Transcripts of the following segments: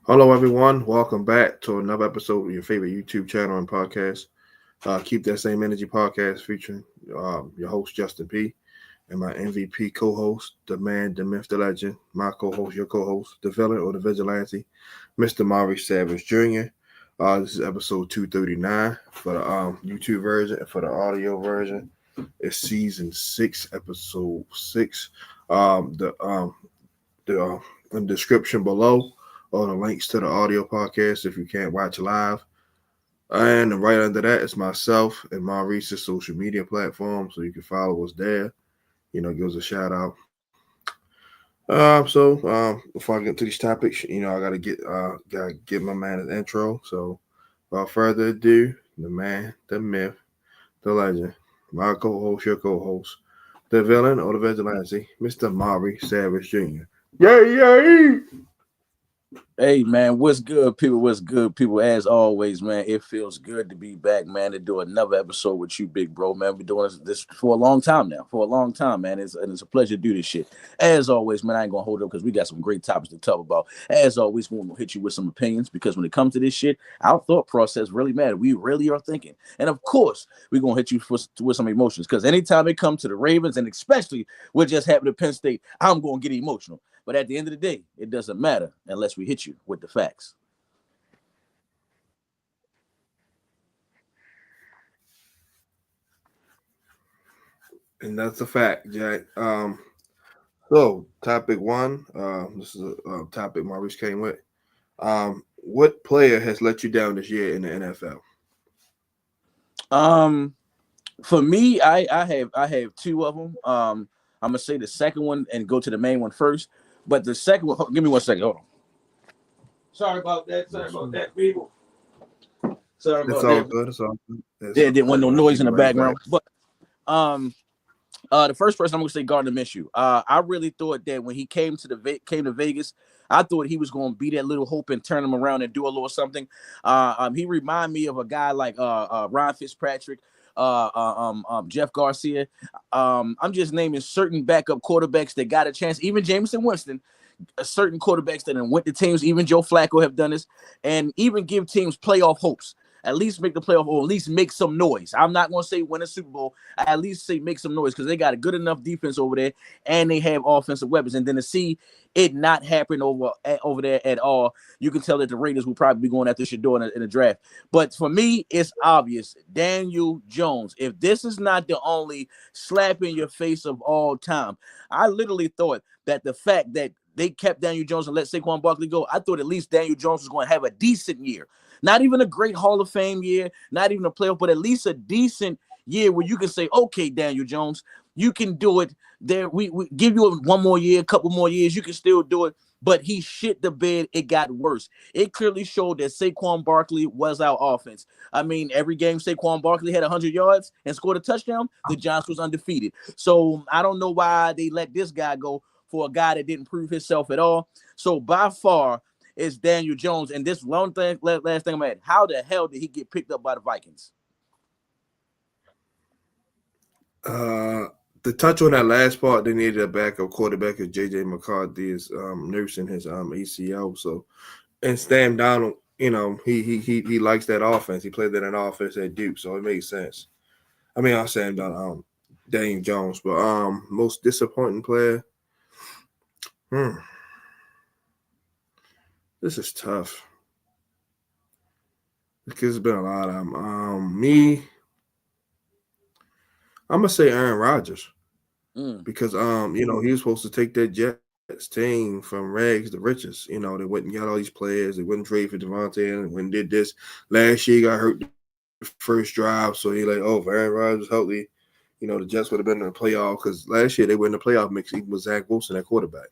Hello, everyone. Welcome back to another episode of your favorite YouTube channel and podcast. Keep That Same Energy podcast featuring your host, Justin P., and my MVP co host, the man, the myth, the legend, my co host, your co host, the villain or the vigilante, Mr. Maurice Savage Jr. This is episode 239 for the YouTube version, and for the audio version, it's season 6, episode 6. The in the description below or the links to the audio podcast if you can't watch live. And right under that is myself and Maurice's social media platform, so you can follow us there. Give us a shout out. Before I get to these topics, I gotta give my man an intro. So without further ado, the man, the myth, the legend, my co-host, your co-host, the villain or the vigilante, Mr. Maurice Savage Jr. Yay! Hey man, what's good, people? What's good, people? As always, man, it feels good to be back, man, to do another episode with you, big bro, man. We're doing this for a long time now, man. It's a pleasure to do this shit. As always, man, I ain't gonna hold up because we got some great topics to talk about. As always, we're gonna hit you with some opinions because when it comes to this shit, our thought process really matters. We really are thinking, and of course, we're gonna hit you with some emotions because anytime it comes to the Ravens, and especially what just happened to Penn State, I'm gonna get emotional. But at the end of the day, it doesn't matter unless we hit you with the facts. And that's a fact, Jack. So topic one, this is a topic Maurice came with. What player has let you down this year in the NFL? Um, for me, I have two of them. I'm gonna say the second one and go to the main one first. But the second one, give me 1 second. Hold on. Sorry about that. Sorry about that, people. Sorry It's about all that. good. It's all good. It's There all didn't want good. no I'll noise give in you the right back. background. But um, the first person I'm gonna say Gardner Minshew. I really thought that when he came to Vegas, I thought he was gonna be that little hope and turn him around and do a little something. He reminded me of a guy like Ryan Fitzpatrick, Jeff Garcia. I'm just naming certain backup quarterbacks that got a chance. Even Jameson Winston, certain quarterbacks that went to teams. Even Joe Flacco have done this, and even give teams playoff hopes. At least make the playoff, or at least make some noise. I'm not going to say win a Super Bowl. I at least say make some noise because they got a good enough defense over there, and they have offensive weapons. And then to see it not happen over there at all, you can tell that the Raiders will probably be going after Shador in the draft. But for me, it's obvious. Daniel Jones. If this is not the only slap in your face of all time, I literally thought that the fact that they kept Daniel Jones and let Saquon Barkley go, I thought at least Daniel Jones was going to have a decent year. Not even a great Hall of Fame year, not even a playoff, but at least a decent year where you can say, okay, Daniel Jones, you can do it. There, we give you one more year, a couple more years, you can still do it. But he shit the bed. It got worse. It clearly showed that Saquon Barkley was our offense. I mean, every game Saquon Barkley had 100 yards and scored a touchdown, the Giants was undefeated. So I don't know why they let this guy go for a guy that didn't prove himself at all. So by far, it's Daniel Jones. And this last thing I'm at, how the hell did he get picked up by the Vikings? Uh, the touch on that last part, they needed a backup quarterback because J.J. McCarthy is nursing his ACL. So, and Sam Donald, he likes that offense. He played that in offense at Duke, so it makes sense. I mean, I'm Sam Donald, Daniel Jones, but most disappointing player. This is tough because it's been a lot of them. I'm gonna say Aaron Rodgers because he was supposed to take that Jets team from rags to riches. They went and got all these players. They wouldn't trade for Devontae and went and did this. Last year he got hurt the first drive, so he like, oh, if Aaron Rodgers healthy, the Jets would have been in the playoff because last year they were in the playoff mix even with Zach Wilson at quarterback.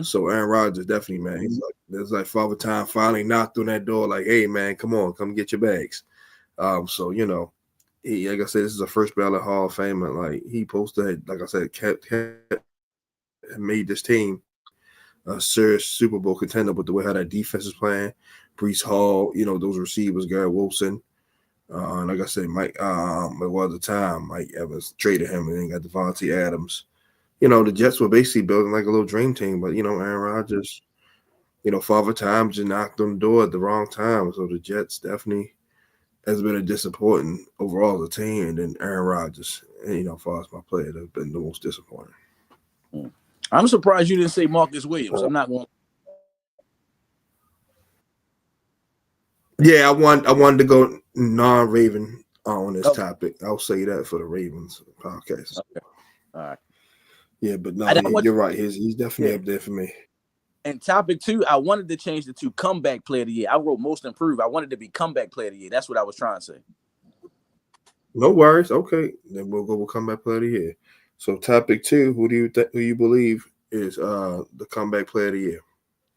So Aaron Rodgers definitely, man, it's like Father Time finally knocked on that door, like, hey man, come get your bags. So he, like I said, this is a first ballot Hall of Famer. Like he posted, like I said, made this team a serious Super Bowl contender with the way how that defense is playing. Brees Hall, those receivers, Garrett Wilson. And like I said, Mike, at the time, Mike Evans traded him and then got Devontae Adams. The Jets were basically building like a little dream team, but Aaron Rodgers, Father Time just knocked on the door at the wrong time. So the Jets definitely has been a disappointing overall as a team, and then Aaron Rodgers, and as far as my player, have been the most disappointing. I'm surprised you didn't say Marcus Williams. I'm not going. Yeah, I wanted to go non-Raven on this topic. I'll say that for the Ravens podcast. Okay. All right. Yeah, but no, you're right. He's definitely up there for me. And topic 2, I wanted to change it to comeback player of the year. I wrote most improved. I wanted to be comeback player of the year. That's what I was trying to say. No worries. Okay, then we'll go with comeback player of the year. So topic 2, who you believe is the comeback player of the year?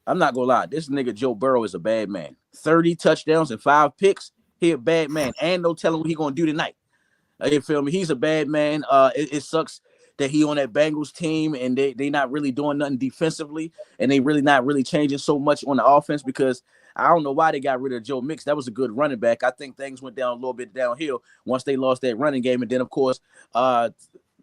I'm not gonna lie. This nigga Joe Burrow is a bad man. 30 touchdowns and 5 picks. He a bad man. And no telling what he gonna do tonight. You feel me? He's a bad man. It sucks that he on that Bengals team and they not really doing nothing defensively, and they really not really changing so much on the offense, because I don't know why they got rid of Joe Mix. That was a good running back. I think things went down a little bit downhill once they lost that running game, and then of course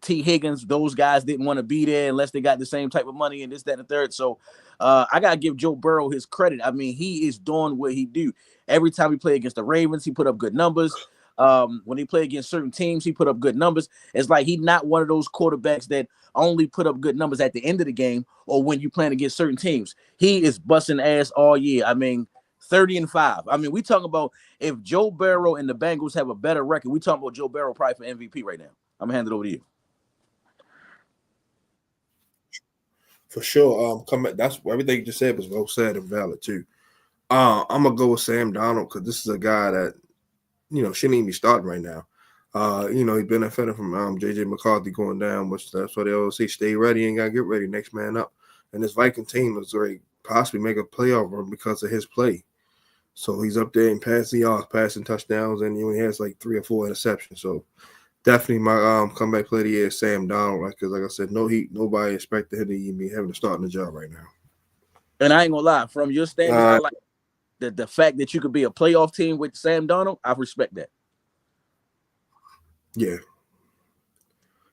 T. Higgins, those guys didn't want to be there unless they got the same type of money and this, that, and the third. So I gotta give Joe Burrow his credit. I mean, he is doing what he do. Every time he play against the Ravens, he put up good numbers. When he play against certain teams, he put up good numbers. It's like he's not one of those quarterbacks that only put up good numbers at the end of the game or when you playing against certain teams. He is busting ass all year. I mean, 30-5. I mean, we talking about if Joe Burrow and the Bengals have a better record, we talking about Joe Burrow probably for MVP right now. I'm gonna hand it over to you. For sure. That's everything you just said was well said and valid too. I'm gonna go with Sam Darnold because this is a guy that shouldn't even be starting right now. He benefited from JJ McCarthy going down, which that's why they always say stay ready and gotta get ready, next man up. And this Viking team is going to possibly make a playoff run because of his play. So he's up there in passing yards, passing touchdowns, and he has like 3 or 4 interceptions. So definitely my comeback player of the year is Sam Darnold, because like I said, nobody expected him to even be having to start in the job right now. And I ain't gonna lie, from your standards, I like the fact that you could be a playoff team with Sam Darnold. I respect that. Yeah,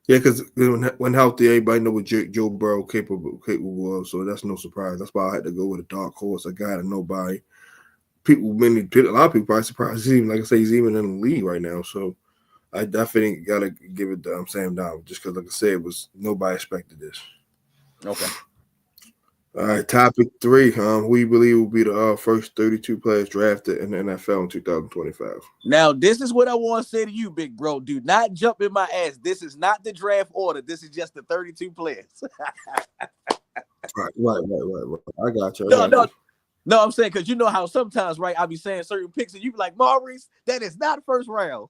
because when healthy, everybody know what Joe Burrow capable of, so that's no surprise. That's why I had to go with a dark horse, a guy that nobody, a lot of people probably surprised. He's even, like I say, he's even in the league right now. So I definitely gotta give it to Sam Darnold, just because, like I said, nobody expected this. Okay. All right, topic 3. Who you believe will be the first 32 players drafted in the NFL in 2025? Now, this is what I want to say to you, big bro. Do not jump in my ass. This is not the draft order. This is just the 32 players. Right. I got you. No, I'm saying, because you know how sometimes, right, I'll be saying certain picks and you be like, Maurice, that is not first round.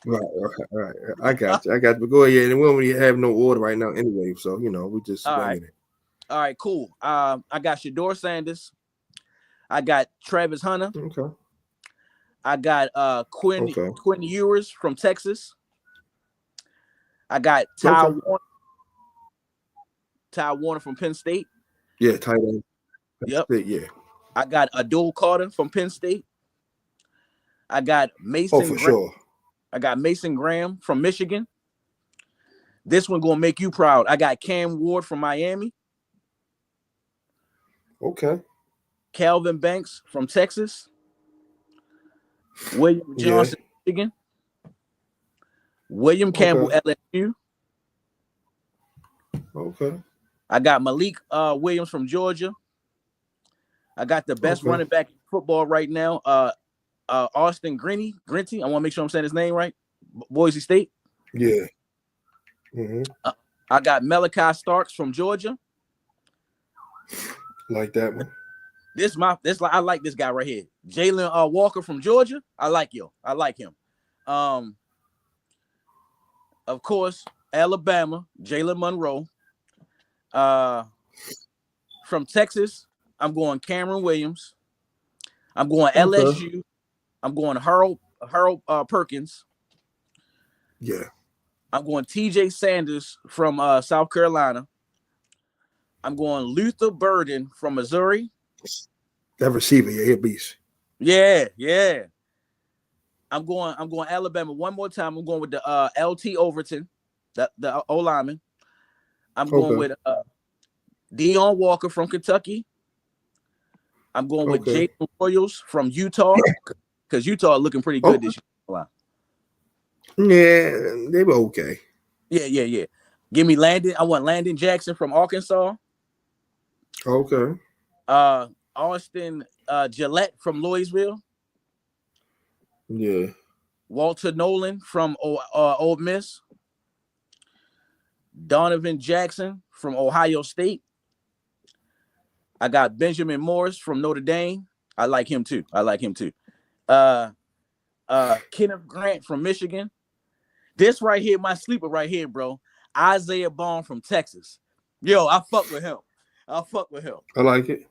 Right. I got you. But go ahead. And we don't really have no order right now anyway. So, we just swinging it. All right, cool. I got Shedeur Sanders. I got Travis Hunter. Okay. I got Quinn Ewers from Texas. I got Ty Warner from Penn State. Yeah, tight end. Yep. Yeah. I got Adul Carter from Penn State. I got Mason. Oh, for sure. I got Mason Graham from Michigan. This one gonna make you proud. I got Cam Ward from Miami. Okay. Calvin Banks from Texas. William Johnson, Michigan. William Campbell, LSU. Okay. I got Malik Williams from Georgia. I got the best running back in football right now, Austin Grinty. I want to make sure I'm saying his name right. Boise State. Yeah. Mm-hmm. I got Malachi Starks from Georgia. Like that one. I like this guy right here. Jalen Walker from Georgia. I like him. Of course, Alabama, Jalen Monroe. From Texas, I'm going Cameron Williams. I'm going LSU. I'm going Harold Perkins. Yeah. I'm going TJ Sanders from South Carolina. I'm going Luther Burden from Missouri. That receiver, he a beast. Yeah. I'm going Alabama one more time. I'm going with the LT Overton, the O lineman. I'm going with Deion Walker from Kentucky. I'm going with Okay. Jalen Royals from Utah because Utah looking pretty good this year. Yeah, they were okay. Yeah. Give me Landon. I want Landon Jackson from Arkansas. Okay. Austin Gillette from Louisville. Yeah. Walter Nolan from Ole Miss. Donovan Jackson from Ohio State. I got Benjamin Morris from Notre Dame. I like him too. Kenneth Grant from Michigan. This right here, my sleeper right here, bro. Isaiah Bond from Texas. Yo, I fuck with him. I like it.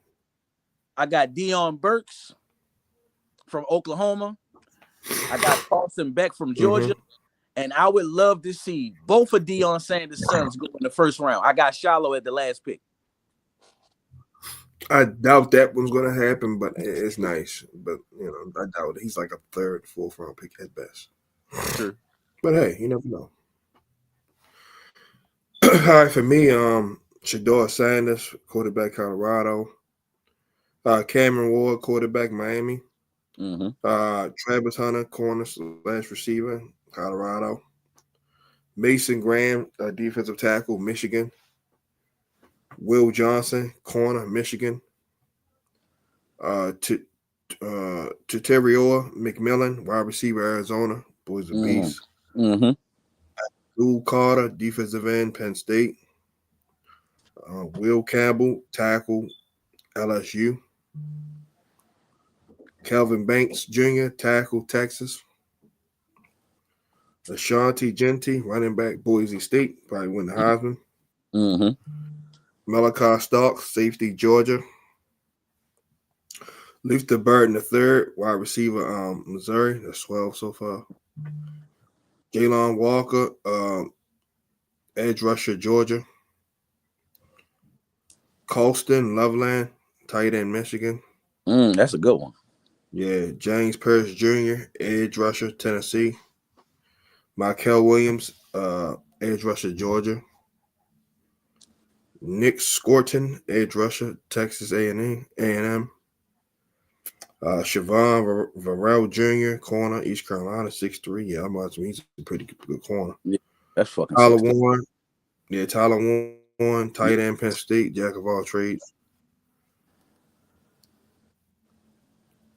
I got Deion Burks from Oklahoma. I got Carson Beck from Georgia. And I would love to see both of Deion Sanders' sons go in the first round. I got Shiloh at the last pick. I doubt that one's going to happen, but it's nice. But, I doubt it. He's like a third, fourth round pick at best. Sure. But, hey, you never know. All right, for me, Shedeur Sanders, quarterback, Colorado. Cameron Ward, quarterback, Miami. Travis Hunter, corner/receiver, Colorado. Mason Graham, defensive tackle, Michigan. Will Johnson, corner, Michigan. Tuterio McMillan, wide receiver, Arizona. Boys are beasts. Lou Carter, defensive end, Penn State. Will Campbell, tackle, LSU. Kelvin Banks Jr., tackle, Texas. Ashanti Genty, running back, Boise State, probably win the Heisman. Malachi Starks, safety, Georgia. Luther Burden III, wide receiver, Missouri. That's 12 so far. Jalen Walker, edge rusher, Georgia. Colston Loveland, tight end, Michigan. That's a good one. Yeah, James Pierce Jr., edge rusher, Tennessee. Michael Williams, edge rusher, Georgia. Nick Scorton, edge rusher, Texas A&M. Siobhan Varell Jr., corner, East Carolina, 6'3". Yeah, I'm watching. He's a pretty good corner. Yeah, that's fucking Tyler Warren. Yeah, Tyler Warren, tight end, Penn State, jack of all trades.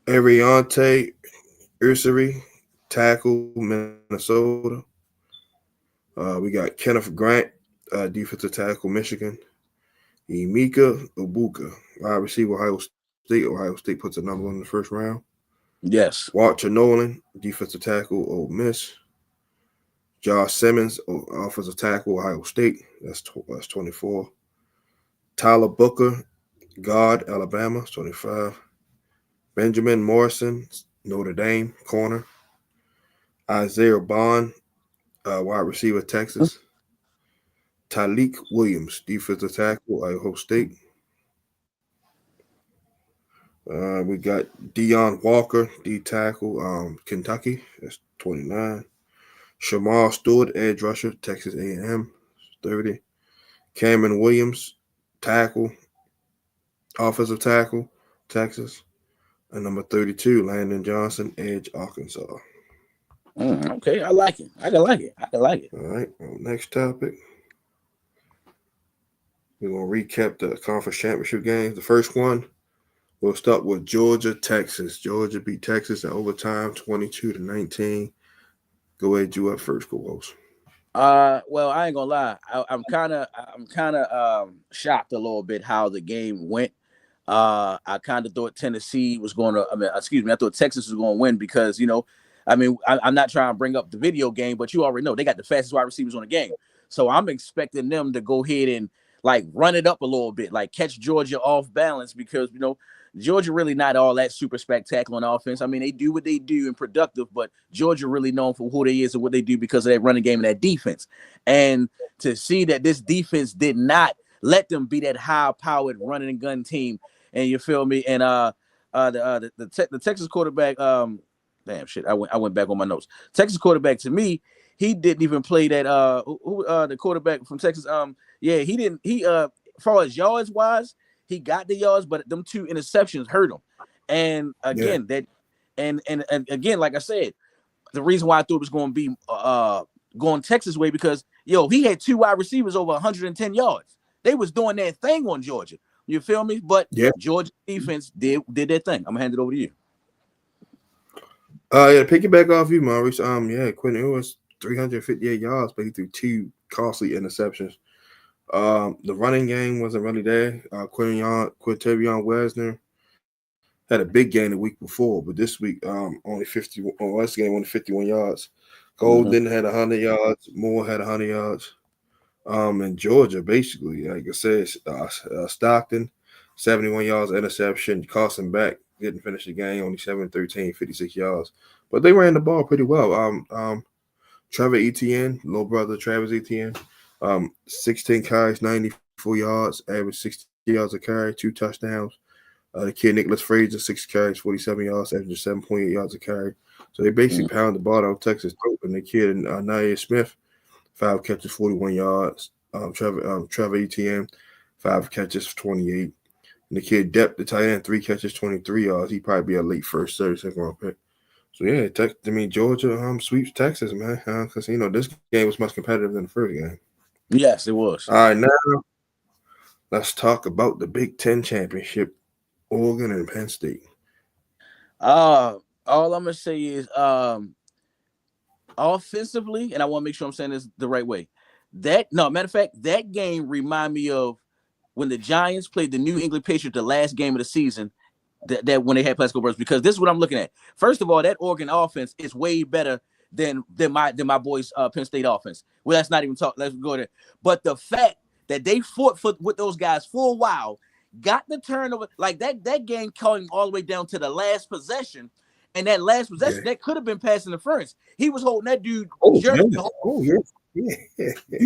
Ariante Ursary, tackle, Minnesota. We got Kenneth Grant, defensive tackle, Michigan. Emeka Ibuka, wide receiver, Ohio State. Ohio State puts a number one in the first round. Yes. Walter Nolan, defensive tackle, Ole Miss. Josh Simmons, offensive tackle, Ohio State. That's 24. Tyler Booker, guard, Alabama, 25. Benjamin Morrison, Notre Dame, corner. Isaiah Bond, wide receiver, Texas. Tyleek Williams, defensive tackle, Ohio State. We got Deion Walker, D tackle, Kentucky. That's 29. Shamar Stewart, edge rusher, Texas A&M, 30. Cameron Williams, tackle, offensive tackle, Texas. And number 32, Landon Johnson, edge, Arkansas. Okay, I like it. I can like it. All right, well, next topic. We're going to recap the conference championship games. The first one, we'll start with Georgia, Texas. Georgia beat Texas in overtime, 22-19. Go ahead, you up first, Co-Host. Well, I ain't gonna lie. I'm kind of shocked a little bit how the game went. I kind of thought Tennessee was going to. I thought Texas was going to win because I'm not trying to bring up the video game, but you already know they got the fastest wide receivers on the game. So I'm expecting them to go ahead and like run it up a little bit, like catch Georgia off balance because Georgia really not all that super spectacular on offense. I mean, they do what they do and productive, but Georgia really known for who they is and what they do because of that running game and that defense. And to see that this defense did not let them be that high-powered running and gun team, and you feel me? And the Texas quarterback, damn shit, I went back on my notes. Texas quarterback, to me, he didn't even play that. The quarterback from Texas, he didn't. far as yards wise, he got the yards, but them 2 interceptions hurt him. And again, and again, like I said, the reason why I thought it was going to be going Texas way because he had 2 wide receivers over 110 yards. They was doing that thing on Georgia. You feel me? But Georgia defense did their thing. I'm gonna hand it over to you. Piggyback off you, Maurice. Quentin Ewers 358 yards, but he threw 2 costly interceptions. The running game wasn't really there. Quintavion Wesner had a big game the week before, but this week only 50. Last game only 51 yards. Golden had 100 yards. Moore had 100 yards. In Georgia, basically, like I said, Stockton 71 yards interception. Carson Beck didn't finish the game, only 7-13, 56 yards, but they ran the ball pretty well. Trevor Etienne, little brother Travis Etienne, 16 carries, 94 yards, average 60 yards a carry, 2 touchdowns. The kid Nicholas Frazier, 6 carries, 47 yards, averaging 7.8 yards a carry. So they basically pounded the ball out Texas throat. And the kid Nair Smith, 5 catches, 41 yards. Trevor Etienne, 5 catches, 28. And the kid Depp, the tight end, 3 catches, 23 yards. He'd probably be a late first, 32nd round pick. So yeah, Georgia sweeps Texas, man, because this game was much competitive than the first game. Yes, it was. All right, now let's talk about the Big Ten championship, Oregon and Penn State. All I'm gonna say is offensively, and I want to make sure I'm saying this the right way. Matter of fact, that game remind me of when the Giants played the New England Patriots the last game of the season. That when they had Plaxico Burress, because this is what I'm looking at. First of all, that Oregon offense is way better than my boys Penn State offense. Well, let's not even talk. Let's go there. But the fact that they fought with those guys for a while, got the turnover, like that game coming all the way down to the last possession, and that last possession that could have been pass interference. He was holding that dude. You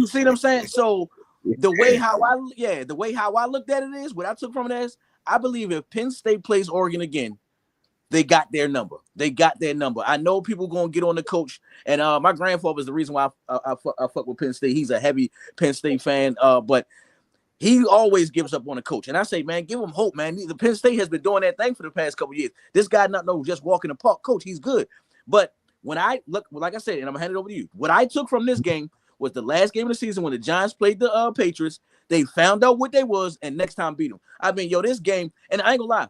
see what I'm saying? So the way how I looked at it is what I took from it is. I believe if Penn State plays Oregon again, they got their number. I know people going to get on the coach, and my grandfather is the reason why I fuck with Penn State. He's a heavy Penn State fan, but he always gives up on the coach. And I say, man, give him hope, man. The Penn State has been doing that thing for the past couple of years. This guy not just walking the park. Coach, he's good. But when I look, like I said, and I'm going to hand it over to you, what I took from this game was the last game of the season when the Giants played the Patriots. They found out what they was, and next time beat them. I mean, this game, and I ain't gonna lie,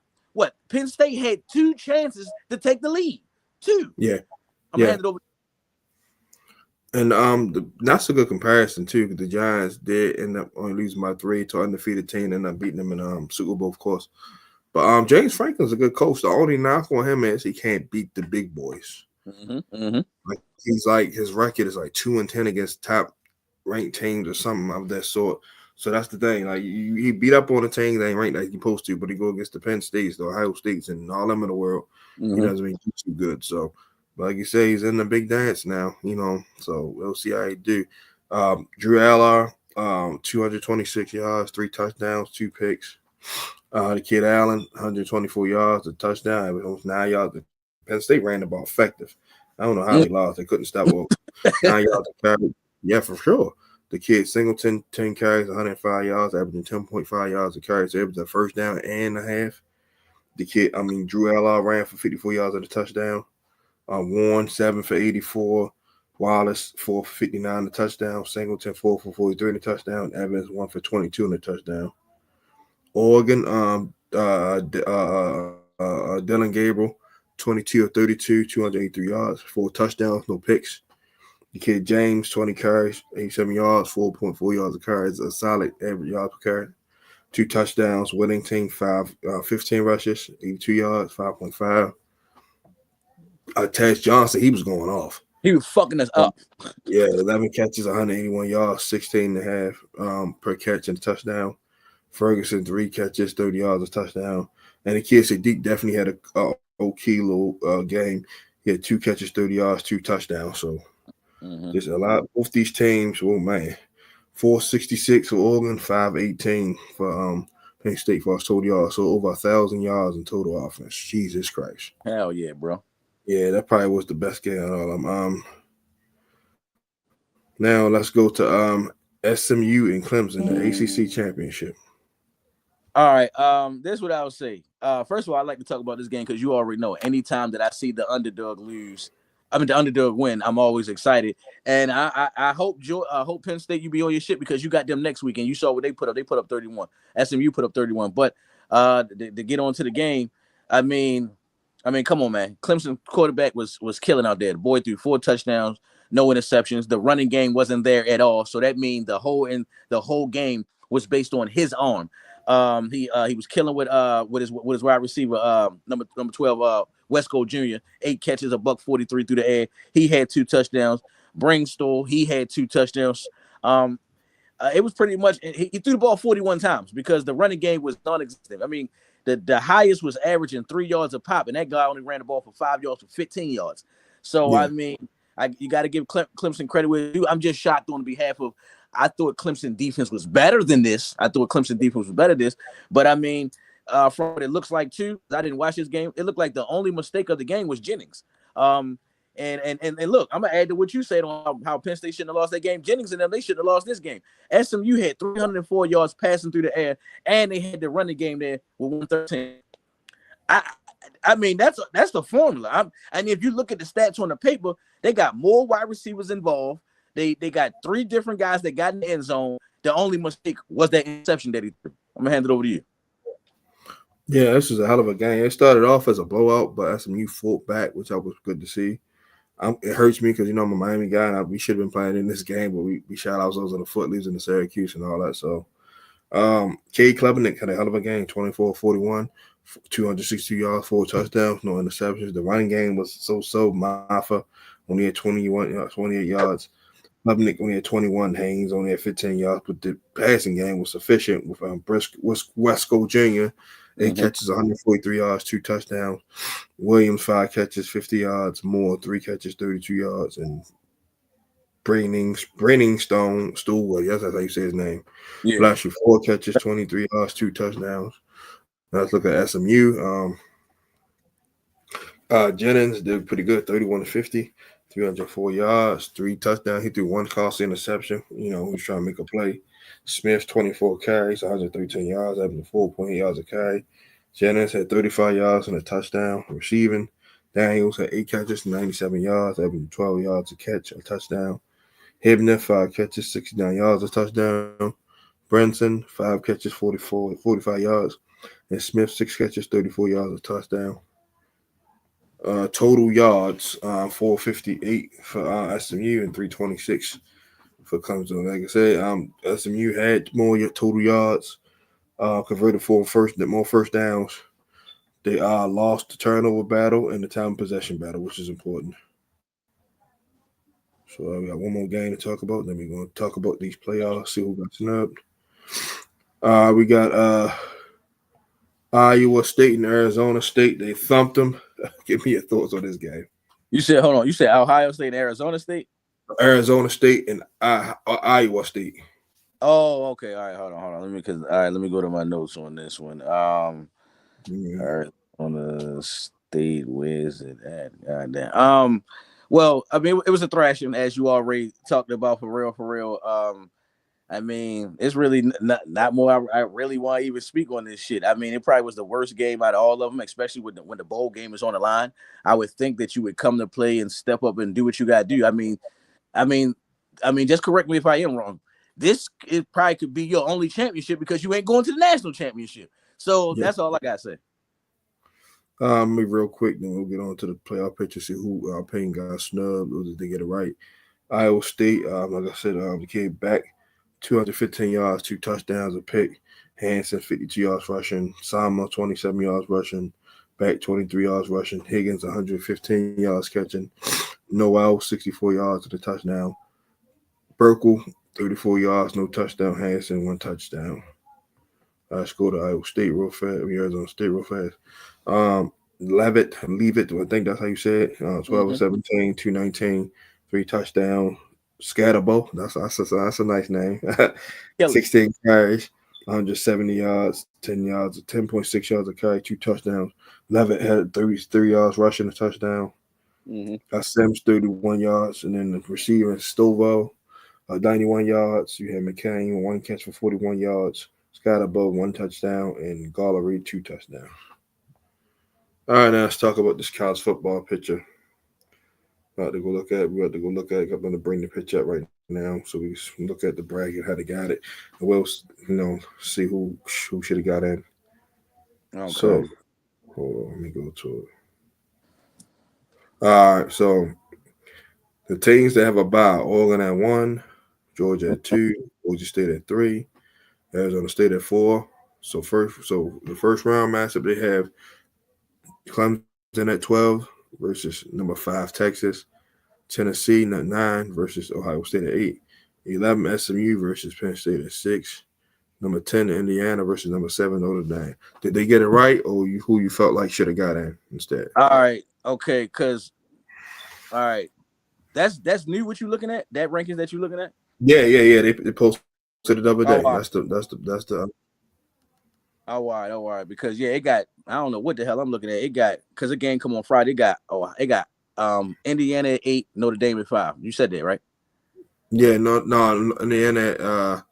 Penn State had 2 chances to take the lead. 2. Yeah. I'm gonna hand it over. And that's a good comparison too, because the Giants did end up only losing by 3 to undefeated team and end up beating them in Super Bowl, of course. But James Franklin's a good coach. The only knock on him is he can't beat the big boys. Like his record is like 2-10 against top ranked teams or something of that sort. So that's the thing. Like he beat up on the team that ain't ranked like he's supposed to, but he go against the Penn States, the Ohio States, and all them in the world. He doesn't mean he's too good. So, like you say, he's in the big dance now. So we'll see how he do. Drew Aller, 226 yards, 3 touchdowns, 2 picks. The kid Allen, 124 yards, a touchdown, almost 9 yards. Penn State ran the ball effective. I don't know how they lost. They couldn't stop 9 yards of carry. Yeah, for sure. The kid Singleton, 10 carries, 105 yards, averaging 10.5 yards a carry. So it was a first down and a half. Drew Aller ran for 54 yards at a touchdown. Warren, 7 for 84. Wallace, 4 for 59 a touchdown. Singleton, 4 for 43 in a touchdown. Evans, 1 for 22 in a touchdown. Oregon, Dylan Gabriel, 22 of 32, 283 yards, 4 touchdowns, no picks. The kid James, 20 carries, 87 yards, 4.4 yards a carry. It's a solid average yards per carry. 2 touchdowns. Whittington, 15 rushes, 82 yards, 5.5. Taj Johnson, he was going off. He was fucking us up. Yeah, 11 catches, 181 yards, 16.5 per catch and a touchdown. Ferguson, 3 catches, 30 yards, a touchdown. And the kid Sadiq definitely had a okay little game. He had 2 catches, 30 yards, 2 touchdowns. So there's a lot. Both these teams, 466 for Oregon, 518 for Penn State for total yards. So over 1,000 yards in total offense. Jesus Christ. Hell yeah, bro. Yeah, that probably was the best game of all of them. Now let's go to SMU and Clemson, the ACC championship. All right. This is what I would say. First of all, I'd like to talk about this game because you already know. Anytime that I see the underdog the underdog win, I'm always excited. And I hope Penn State you be on your shit because you got them next week and you saw what they put up. They put up 31. SMU put up 31. But to get on to the game, I mean, come on, man. Clemson quarterback was killing out there. The boy threw 4 touchdowns, no interceptions. The running game wasn't there at all. So that means the whole game was based on his arm. He was killing with his wide receiver number 12 Wesco Jr. 8 catches, $143 through the air. He had 2 touchdowns. Bringstall, he had 2 touchdowns. It was pretty much he threw the ball 41 times because the running game was non-existent. I mean, the highest was averaging 3 yards a pop, and that guy only ran the ball for 5 yards for 15 yards. So yeah. I mean, you got to give Clemson credit with you. I'm just shocked on behalf of. I thought Clemson defense was better than this. But I mean, from what it looks like too, I didn't watch this game. It looked like the only mistake of the game was Jennings. And look, I'm gonna add to what you said on how Penn State shouldn't have lost that game. Jennings and them, they shouldn't have lost this game. SMU had 304 yards passing through the air, and they had the running game there with 113. I mean, that's the formula. And if you look at the stats on the paper, they got more wide receivers involved. They got 3 different guys that got in the end zone. The only mistake was that interception that he threw. I'm gonna hand it over to you. Yeah, this is a hell of a game. It started off as a blowout, but SMU fought back, which I was good to see. It hurts me because I'm a Miami guy, and we should have been playing in this game, but we shot ourselves in the foot, losing to Syracuse and all that. So, Cade Klubnik had a hell of a game, 24-41, 262 yards, 4 touchdowns, no interceptions. The running game was so. Maffa only had 28 yards. Klubnik only had 21. Haynes only had 15 yards, but the passing game was sufficient with Wesco Jr. 8 catches, 143 yards, 2 touchdowns. Williams, 5 catches, 50 yards. Moore, 3 catches, 32 yards. And Braining Stone, that's how you say his name. Yeah. Bless you, 4 catches, 23 yards, 2 touchdowns. Now let's look at SMU. Jennings did pretty good, 31-50, 304 yards, 3 touchdowns. He threw 1 costly interception. He was trying to make a play. Smith, 24 carries, 113 yards, averaging 4.8 yards a carry. Jennings had 35 yards and a touchdown receiving. Daniels had 8 catches, 97 yards, averaging 12 yards a catch, a touchdown. Hibner, 5 catches, 69 yards, a touchdown. Brenson, 5 catches, 45 yards. And Smith, 6 catches, 34 yards, a touchdown. Total yards, 458 for SMU and 326 for Clemson. Like I said, SMU had more total yards, converted more first downs. They lost the turnover battle and the time possession battle, which is important. So we got one more game to talk about. Then we're going to talk about these playoffs, see who got snubbed. We got Iowa State and Arizona State. They thumped them. Give me your thoughts on this game. You said, hold on. You said Ohio State and Arizona State? Arizona State and Iowa State. Oh, okay. All right, hold on. Let me go to my notes on this one. Arizona State, where's it at? Goddamn. Well, I mean, it was a thrashing, as you already talked about, for real. I mean, it's really not more. I really want to even speak on this shit. I mean, it probably was the worst game out of all of them, especially when the bowl game is on the line. I would think that you would come to play and step up and do what you got to do. I mean, just correct me if I am wrong. This probably could be your only championship because you ain't going to the national championship. So That's all I got to say. Me real quick, then we'll get on to the playoff picture, see who Payne got snubbed or did they get it right. Iowa State, like I said, they came back 215 yards, 2 touchdowns, a pick. Hansen, 52 yards rushing. Sama, 27 yards rushing. Back, 23 yards rushing. Higgins, 115 yards catching. Noel, 64 yards to the touchdown. Burkle, 34 yards, no touchdown. Hansen, 1 touchdown. Let's go to Iowa State real fast. Arizona State real fast. Levitt, I think that's how you say it. 12-17, 219, 3 touchdowns. Scatterbo, that's a nice name. 16 carries, 170 yards, 10.6 yards a carry, 2 touchdowns. Levitt had 33 yards rushing, a touchdown. Sims, 31 yards, and then the receiver Stovall, 91 yards. You had McCain, 1 catch for 41 yards. Scott Above 1 touchdown, and Gallery 2 touchdowns. All right, now let's talk about this college football picture. About to go look at. We have to go look at it. I'm going to bring the picture up right now so we can look at the bracket, how they got it, and we'll see who should have got in. Okay. So hold on, let me go to it. All right, so the teams that have a bye: Oregon at 1, Georgia at 2, Georgia State at 3, Arizona State at 4. So the first round matchup they have Clemson at 12 versus number 5 Texas, Tennessee at 9 versus Ohio State at 8, 11 SMU versus Penn State at 6, number 10 Indiana versus number 7 Notre Dame. Did they get it right, or who you felt like should have got in instead? All right. Okay. All right. That's new. What you looking at? That rankings that you looking at? Yeah. They posted it the other day. Oh, That's the. all right. Because it got, I don't know what the hell I'm looking at. It got, because the game come on Friday. It got Indiana at 8, Notre Dame at 5. You said that, right? Yeah, no, Indiana at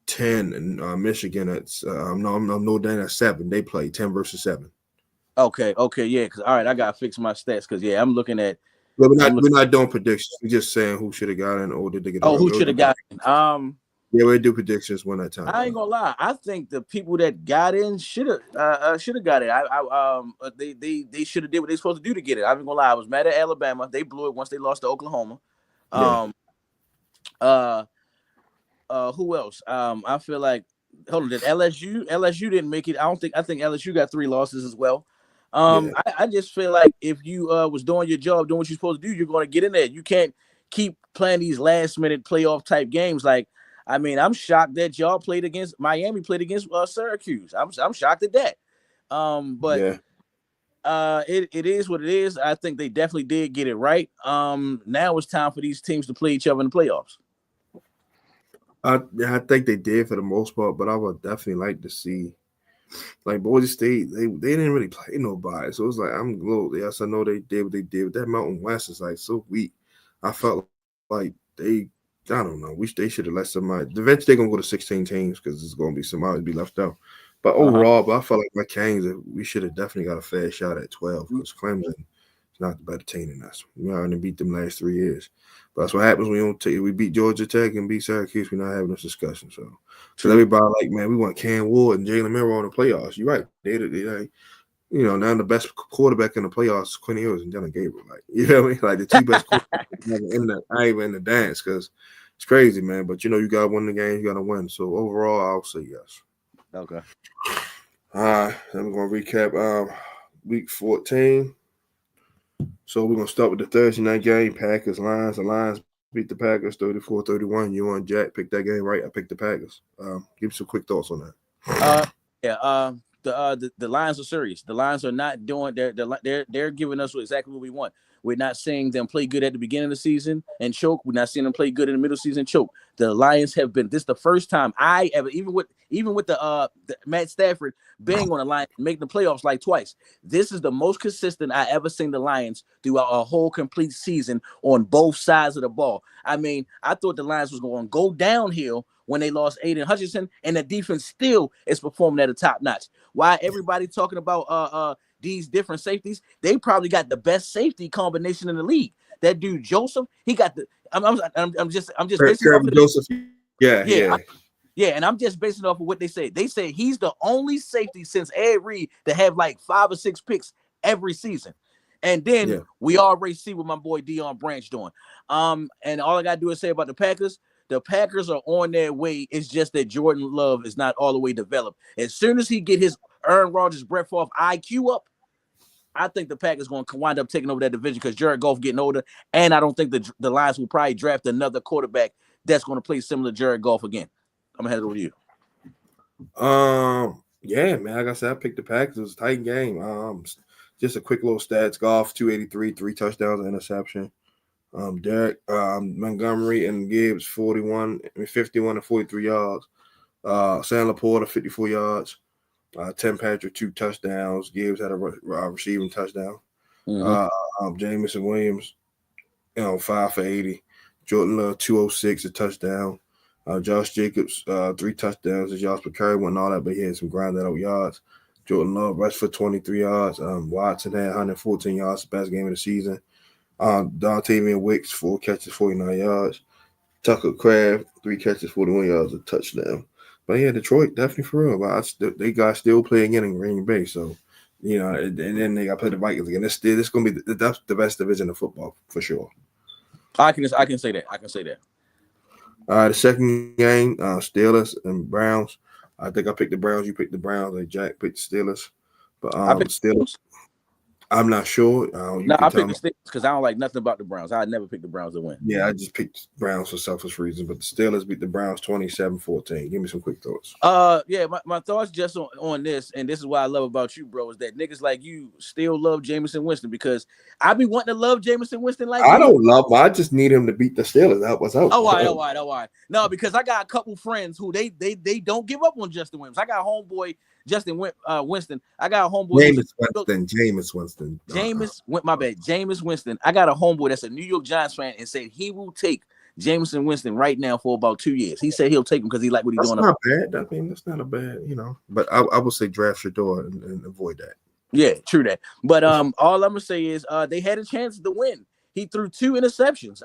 10, and Michigan at Notre Dame at 7. They play 10 versus 7. Okay, yeah. Because all right, I gotta fix my stats. Because I'm looking at. But we're not doing predictions. We're just saying who should have got in, or did they get it right? Who should have got in? Yeah, we'll do predictions one at a time. I ain't gonna lie. I think the people that got in should have got it. They should have did what they supposed to do to get it. I ain't gonna lie. I was mad at Alabama. They blew it once they lost to Oklahoma. Yeah. Who else? I feel like, hold on, did LSU didn't make it. I think LSU got 3 losses as well. I just feel like if you was doing your job, doing what you're supposed to do, you're going to get in there. You can't keep playing these last minute playoff type games. Like, I mean, I'm shocked that y'all played against Miami, played against Syracuse. I'm shocked at that. But it is what it is. I think they definitely did get it right. Now it's time for these teams to play each other in the playoffs. I think they did for the most part, but I would definitely like to see, like, Boise State, they didn't really play nobody, so it was like, I'm glad. Yes, I know they did what they did, but that Mountain West is like so weak. I felt like I don't know, they should have let somebody. Eventually, they're gonna go to 16 teams because it's gonna be somebody to be left out. But overall, I felt like my Canes, we should have definitely got a fair shot at 12 because Clemson is not the better team than us. We already beat them last 3 years. But that's what happens when we beat Georgia Tech and beat Syracuse. We're not having this discussion. So, because everybody like, man, we want Cam Ward and Jalen Milroe in the playoffs. You're right. They like, now the best quarterback in the playoffs is Quinn Ewers and Dylan Gabriel. Like, you know what I mean? Like the 2 best quarterbacks I ain't even in the dance because it's crazy, man. But you got to win the game. You got to win. So overall, I'll say yes. Okay. All right. Then we're going to recap week 14. So we're going to start with the Thursday night game, Packers-Lions. The Lions beat the Packers 34-31. You and Jack picked that game right. I picked the Packers. Give me some quick thoughts on that. The Lions are serious. The Lions are not doing. They're giving us exactly what we want. We're not seeing them play good at the beginning of the season and choke. We're not seeing them play good in the middle of the season and choke. The Lions have been. This is the first time I ever, even with the Matt Stafford being on the line, making the playoffs like twice. This is the most consistent I ever seen the Lions throughout a whole complete season on both sides of the ball. I mean, I thought the Lions was going to go downhill when they lost Aiden Hutchinson, and the defense still is performing at a top notch. Why everybody talking about these different safeties? They probably got the best safety combination in the league. That dude Joseph, he got the. I'm just basing off of Joseph. Yeah, and I'm just basing off of what they say. They say he's the only safety since Ed Reed to have like 5 or 6 picks every season. And then we already see what my boy Deion Branch doing. And all I gotta do is say about the Packers are on their way. It's just that Jordan Love is not all the way developed. As soon as he get his Aaron Rodgers, Brett Favre IQ up, I think the Packers going to wind up taking over that division because Jared Goff getting older, and I don't think the Lions will probably draft another quarterback that's going to play similar to Jared Goff again. I'm gonna head it over to you. Yeah, man. Like I said, I picked the Packers. It was a tight game. Just a quick little stats. Goff 283, 3 touchdowns, an interception. Derek Montgomery and Gibbs 51 and 43 yards. Sam Laporta 54 yards. Tim Patrick 2 touchdowns. Gibbs had a receiving touchdown. Jamison Williams, 5 for 80. Jordan Love 206, a touchdown. Josh Jacobs, 3 touchdowns. His yards per carry wasn't all that, but he had some grounded out yards. Jordan Love rushed for 23 yards. Watson had 114 yards, best game of the season. Dontavian Wicks, 4 catches, 49 yards. Tucker Craft, 3 catches, 41 yards, a touchdown. But yeah, Detroit definitely for real. But they got still play again in Green Bay, so and then they got to play the Vikings again. This gonna be that's the best division of football for sure. I can say that. The second game, Steelers and Browns. I think I picked the Browns. You picked the Browns. Like Jack picked the Steelers. But Steelers. I'm not sure. I picked the Steelers because I don't like nothing about the Browns. I never picked the Browns to win. Yeah, I just picked Browns for selfish reasons. But the Steelers beat the Browns 27-14. Give me some quick thoughts. Yeah, my thoughts just on this, and this is what I love about you, bro, is that niggas like you still love Jameis Winston, because I be wanting to love Jameis Winston like I don't love him. I just need him to beat the Steelers. That was out. Oh, all right. No, because I got a couple friends who they don't give up on Justin Williams. I got a homeboy Winston. I got a homeboy Jameis Winston. Jameis Winston. I got a homeboy that's a New York Giants fan and said he will take Jameis Winston right now for about 2 years. He said he'll take him because he like what he's doing. That's not bad. I mean, that's not a bad, But I would say draft Shador and avoid that. Yeah, true that. But all I'm gonna say is they had a chance to win. He threw 2 interceptions.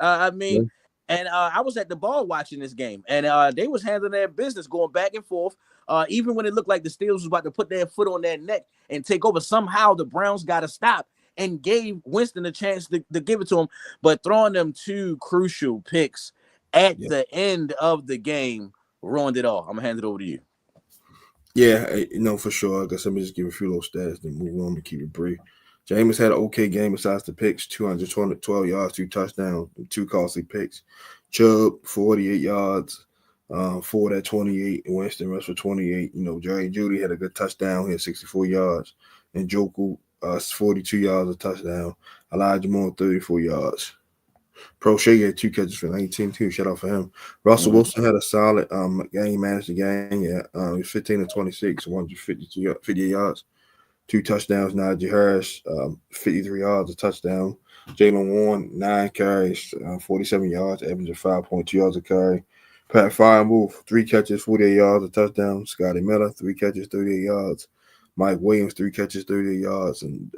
And I was at the bar watching this game, and they was handling their business, going back and forth. Even when it looked like the Steelers was about to put their foot on their neck and take over, somehow the Browns got to stop and gave Winston a chance to give it to him. But throwing them 2 crucial picks at the end of the game ruined it all. I'm going to hand it over to you. Yeah, for sure. I guess let me just give a few little stats, then move on to keep it brief. Jameis had an okay game besides the picks, 212 yards, 2 touchdowns, 2 costly picks. Chubb, 48 yards, 4 at 28. Winston rushed for 28. Jerry Jeudy had a good touchdown. He had 64 yards. And Njoku, 42 yards, a touchdown. Elijah Moore, 34 yards. Prochet had 2 catches for 19 too. Shout out for him. Russell Wilson had a solid game, managed the game. Yeah, he was 15-26, 150 yards. 2 touchdowns. Najee Harris, 53 yards, a touchdown. Jalen Warren, 9 carries, 47 yards, averaging 5.2 yards a carry. Pat Frymouth, 3 catches, 48 yards, a touchdown. Scotty Miller, 3 catches, 38 yards. Mike Williams, 3 catches, 38 yards, and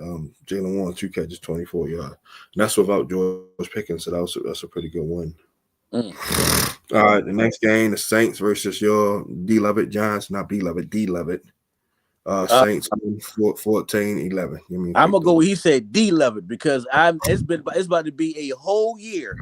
Jalen Warren, 2 catches, 24 yards. And that's without George Pickens, so that's a pretty good win. All right, the next game, the Saints versus your D-Levitt Giants, not B-Levitt, D-Levitt. Saints 14-11. I'm gonna go where he said D-Levitt, because it's about to be a whole year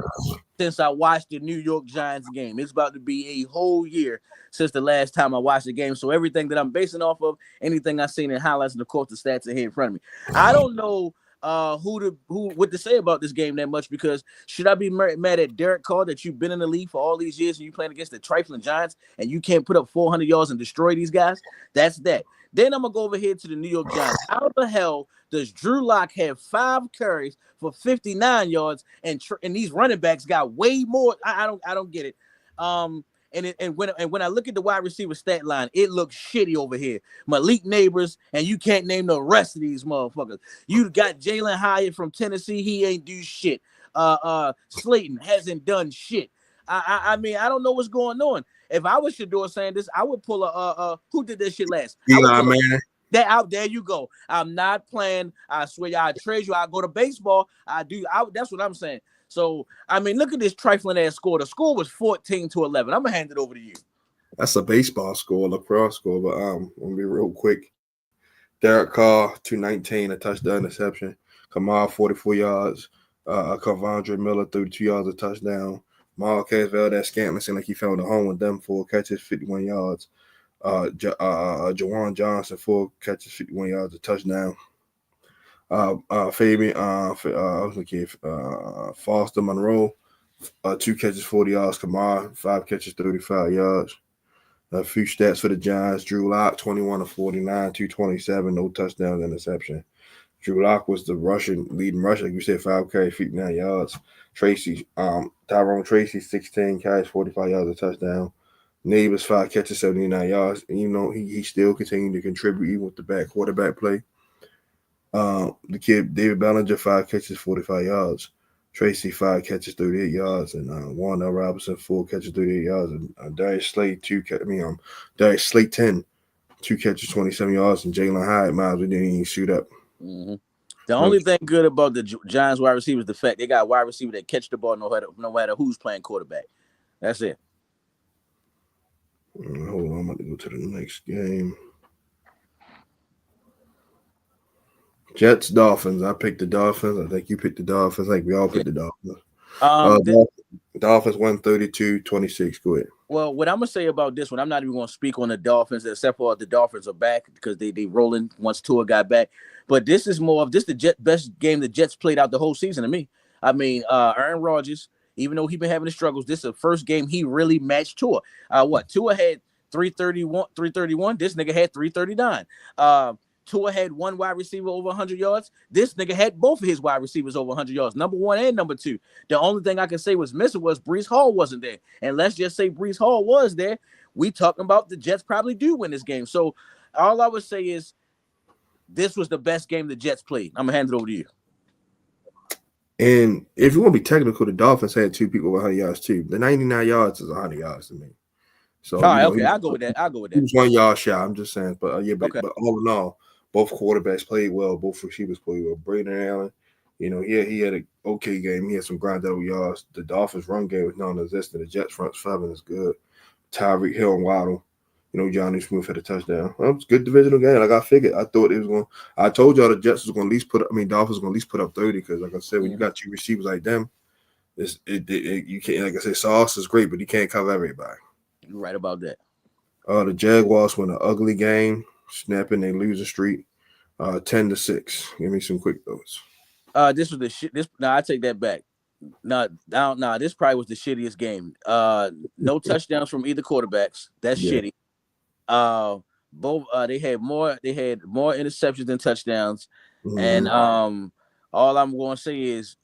since I watched the New York Giants game. It's about to be a whole year since the last time I watched the game. So everything that I'm basing off of, anything I've seen in highlights, and of course the stats are here in front of me. I don't know what to say about this game that much, because should I be mad at Derek Carr that you've been in the league for all these years and you playing against the trifling Giants and you can't put up 400 yards and destroy these guys? That's that. Then I'm gonna go over here to the New York Giants. How the hell does Drew Lock have 5 carries for 59 yards and these running backs got way more? I don't get it. And when I look at the wide receiver stat line, it looks shitty over here. Malik Neighbors, and you can't name the rest of these motherfuckers. You got Jalen Hyatt from Tennessee. He ain't do shit. Slayton hasn't done shit. I mean, I don't know what's going on. If I was Shador saying this, I would pull who did this shit last? Eli Manning. That out there you go. I'm not playing. I swear I trade you. I go to baseball. That's what I'm saying. So I mean, look at this trifling ass score. The score was 14-11. I'm gonna hand it over to you. That's a baseball score, lacrosse score. But I'm gonna be real quick. Derek Carr, 219, a touchdown interception. Kamal, 44 yards. Kavondre Miller, 32 yards, a touchdown. Marquez Valdez-Scantling seemed like he found a home with them, 4 catches, 51 yards. Jawan Johnson, 4 catches, 51 yards, a touchdown. Fabian, Foster Monroe, 2 catches, 40 yards. Kamar, 5 catches, 35 yards. A few stats for the Giants. Drew Lock, 21-49, 227, no touchdowns, interception. Drew Lock was the leading rusher, like you said, 5 carries, 59 yards. Tyrone Tracy, 16 carries, 45 yards, a touchdown. Neighbors, 5 catches, 79 yards. And, he still continued to contribute even with the bad quarterback play. The kid, David Bellinger, 5 catches, 45 yards. Tracy 5 catches 38 yards, and Warner Robinson 4 catches 38 yards, and Darius Slade 10 2 catches 27 yards, and Jalen Hyde miles we didn't even shoot up. Mm-hmm. The only thing good about the Giants wide receivers is the fact they got a wide receiver that catch the ball no matter who's playing quarterback. That's it. Hold on, I'm about to go to the next game. Jets, Dolphins. I picked the Dolphins. I think you picked the Dolphins. I think we all picked the Dolphins. Dolphins 132-26. Go ahead. Well, what I'm gonna say about this one, I'm not even gonna speak on the Dolphins, except for the Dolphins are back because they rolling once Tua got back. But this is more of the best game the Jets played out the whole season to me. I mean, Aaron Rodgers, even though he's been having the struggles, this is the first game he really matched Tua. Tua had 331. This nigga had 339. Tua had one wide receiver over 100 yards. This nigga had both of his wide receivers over 100 yards, number one and number two. The only thing I can say was missing was Breece Hall wasn't there. And let's just say Breece Hall was there. We talking about the Jets probably do win this game. So all I would say is this was the best game the Jets played. I'm going to hand it over to you. And if you want to be technical, the Dolphins had two people with 100 yards too. The 99 yards is 100 yards to me. So, okay, I'll go with that. He was 1 yard shy. I'm just saying. But okay. But all in all, both quarterbacks played well. Both receivers played well. Braden Allen, he had an okay game. He had some ground level yards. The Dolphins' run game was non-existent. The Jets' front seven is good. Tyreek Hill and Waddle. Johnny Smith had a touchdown. Well, it was a good divisional game. Like I figured, I thought it was going. I told y'all the Jets was going to at least Dolphins going to at least put up 30 because, like I said, when you got two receivers like them, you can't. Like I said, Sauce is great, but he can't cover everybody. You're right about that. The Jaguars win an ugly game, snapping their losing streak, 10-6. Give me some quick thoughts. This was the shit. I take that back. This probably was the shittiest game. No touchdowns from either quarterbacks. That's shitty. Both they had more interceptions than touchdowns. Mm-hmm. And all I'm going to say is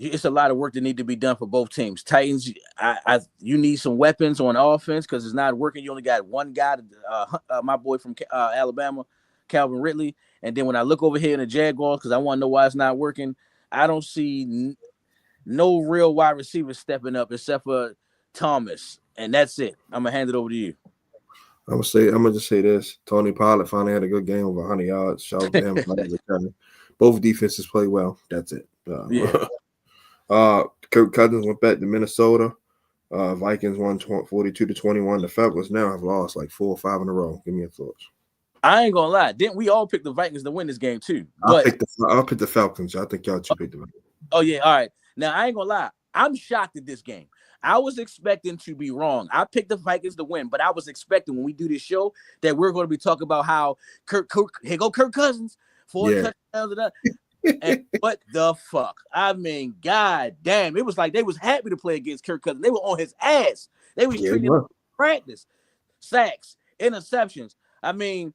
it's a lot of work that need to be done for both teams. Titans, you need some weapons on offense because it's not working. You only got one guy, my boy from Alabama, Calvin Ridley. And then when I look over here in the Jaguars, because I want to know why it's not working, I don't see no real wide receivers stepping up except for Thomas. And that's it. I'm going to hand it over to you. I'm gonna just say this. Tony Pollard finally had a good game over 100 yards. Shout out to him. Both defenses play well. That's it. Kirk Cousins went back to Minnesota. Vikings won 42-21. The Falcons now have lost like 4 or 5 in a row. Give me your thoughts. I ain't gonna lie. Didn't we all pick the Vikings to win this game too? I picked the Falcons. I think y'all two picked the Vikings. Oh yeah, all right. Now I ain't gonna lie. I'm shocked at this game. I was expecting to be wrong. I picked the Vikings to win, but I was expecting when we do this show that we're going to be talking about how Kirk Cousins 4 touchdowns. And what the fuck? I mean, god damn! It was like they was happy to play against Kirk Cousins. They were on his ass. They was treating him practice, sacks, interceptions. You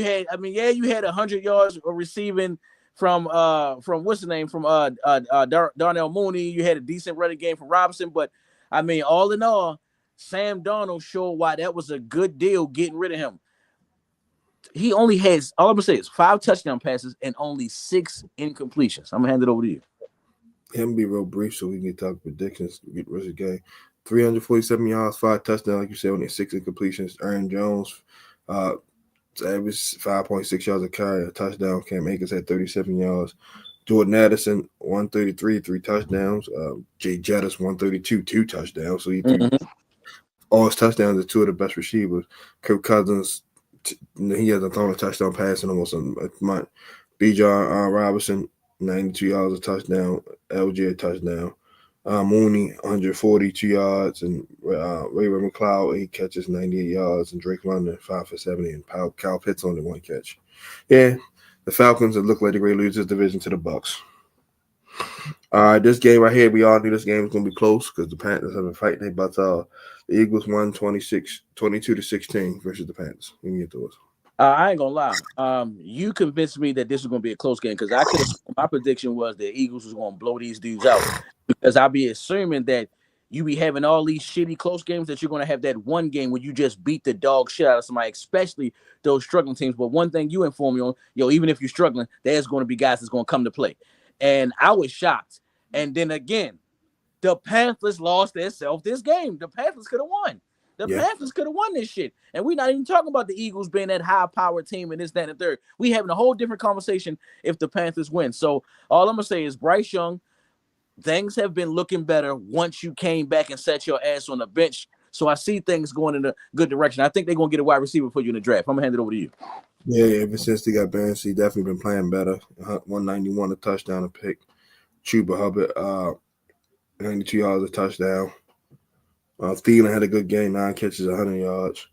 had 100 yards receiving from what's the name from Darnell Mooney. You had a decent running game from Robinson, but I mean, all in all, Sam Darnold showed why that was a good deal getting rid of him. He only has, all I'm gonna say is 5 touchdown passes and only 6 incompletions. I'm gonna hand it over to you. Him be real brief so we can talk predictions. Get rid of the game. 347 yards, 5 touchdowns, like you said, only 6 incompletions. Aaron Jones, average 5.6 yards a carry, a touchdown. Cam Akers had 37 yards. Jordan Addison, 133, 3 touchdowns. Jay Jettis, 132, 2 touchdowns. So all his touchdowns are 2 of the best receivers. Kirk Cousins, he hasn't thrown a touchdown pass in almost a month. Bijan Robinson, 92 yards, a touchdown. LJ, a touchdown. Mooney, 142 yards, and Ray-Ray McCloud, 8 catches, 98 yards, and Drake London, 5 for 70, and Kyle Pitts only 1 catch. Yeah, the Falcons that look like they're going to lose this division to the Bucs. This game right here, we all knew this game was going to be close because the Panthers have been fighting their butts off. The Eagles won 22-16 versus the Panthers. Give me your thoughts. I ain't gonna lie. You convinced me that this was gonna be a close game because my prediction was the Eagles was gonna blow these dudes out because I'll be assuming that you be having all these shitty close games that you're gonna have that one game where you just beat the dog shit out of somebody, especially those struggling teams. But one thing you informed me on, even if you're struggling, there's gonna be guys that's gonna come to play. And I was shocked. And then again, the Panthers lost themselves this game. The Panthers could have won. The Panthers could have won this shit. And we're not even talking about the Eagles being that high-powered team and this, that, and the third. We having a whole different conversation if the Panthers win. So all I'm going to say is Bryce Young, things have been looking better once you came back and set your ass on the bench. So I see things going in a good direction. I think they're going to get a wide receiver for you in the draft. I'm going to hand it over to you. Yeah, ever since they got banned, he definitely been playing better. 191 a touchdown, a pick. Chuba Hubbard, 92 yards a touchdown. Thielen had a good game, 9 catches, 100 yards.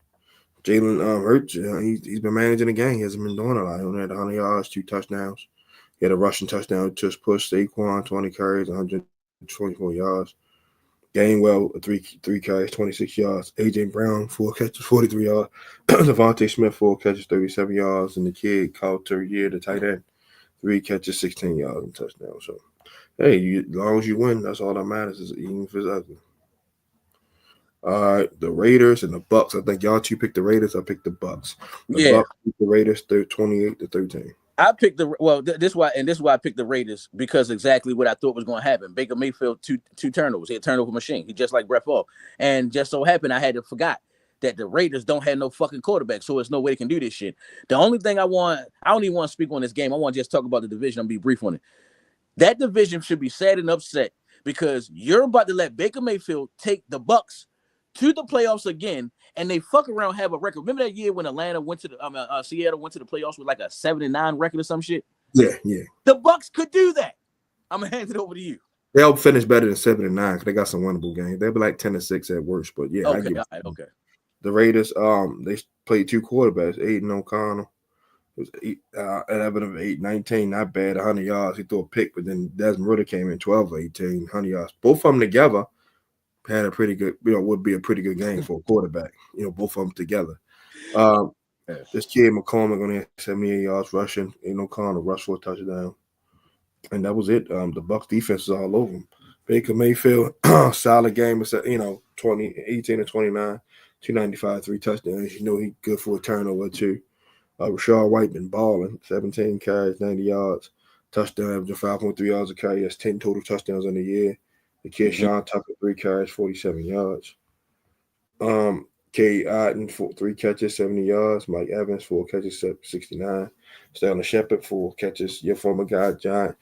Jalen Hurts, he's been managing the game. He hasn't been doing a lot. He only had 100 yards, 2 touchdowns. He had a rushing touchdown, just pushed Saquon, 20 carries, 124 yards. Gainwell, 3 carries, 26 yards. A.J. Brown, 4 catches, 43 yards. Devontae Smith, 4 catches, 37 yards. And the kid, Kyle Turrier, the tight end, 3 catches, 16 yards and touchdown. So, hey, as long as you win, that's all that matters, even if it's ugly. All right, the Raiders and the Bucks. I think y'all two picked the Raiders. I picked the Bucks. Bucks beat the Raiders 28-13. I picked this is why I picked the Raiders, because exactly what I thought was going to happen. Baker Mayfield, two turnovers. He had a turnover machine. He just like Brett Favre. And just so happened I had to forgot that the Raiders don't have no fucking quarterback, so there's no way they can do this shit. The only thing I don't even want to speak on this game. I want to just talk about the division. I'm going to be brief on it. That division should be sad and upset because you're about to let Baker Mayfield take the Bucks to the playoffs again, and they fuck around have a record. Remember that year when Atlanta went to the Seattle went to the playoffs with like a 7-9 record or some shit? Yeah. The Bucks could do that. I'm gonna hand it over to you. They'll finish better than 7-9 because they got some winnable games. They'll be like 10-6 at worst, but yeah. Okay. The Raiders, they played 2 quarterbacks, Aiden O'Connell. It was 11 of 8, 19, not bad, 100 yards. He threw a pick, but then Desmond Ridder came in 12 of 18, 100 yards. Both of them together had a pretty good, would be a pretty good game for a quarterback, both of them together. This kid McCormick only had 78 yards rushing. Ain't no Connor rush for a touchdown. And that was it. The Bucs defense is all over him. Baker Mayfield, solid game. It's 18-29, 295, 3 touchdowns. He good for a turnover too. Rashad White been balling, 17 carries, 90 yards, touchdown, averaging 5.3 yards a carry. That's 10 total touchdowns in the year. The kid Sean Tucker, 3 carries, 47 yards. Cade Otton, 3 catches, 70 yards. Mike Evans, 4 catches, 69. Sterling Shepard, 4 catches. Your former guy, John,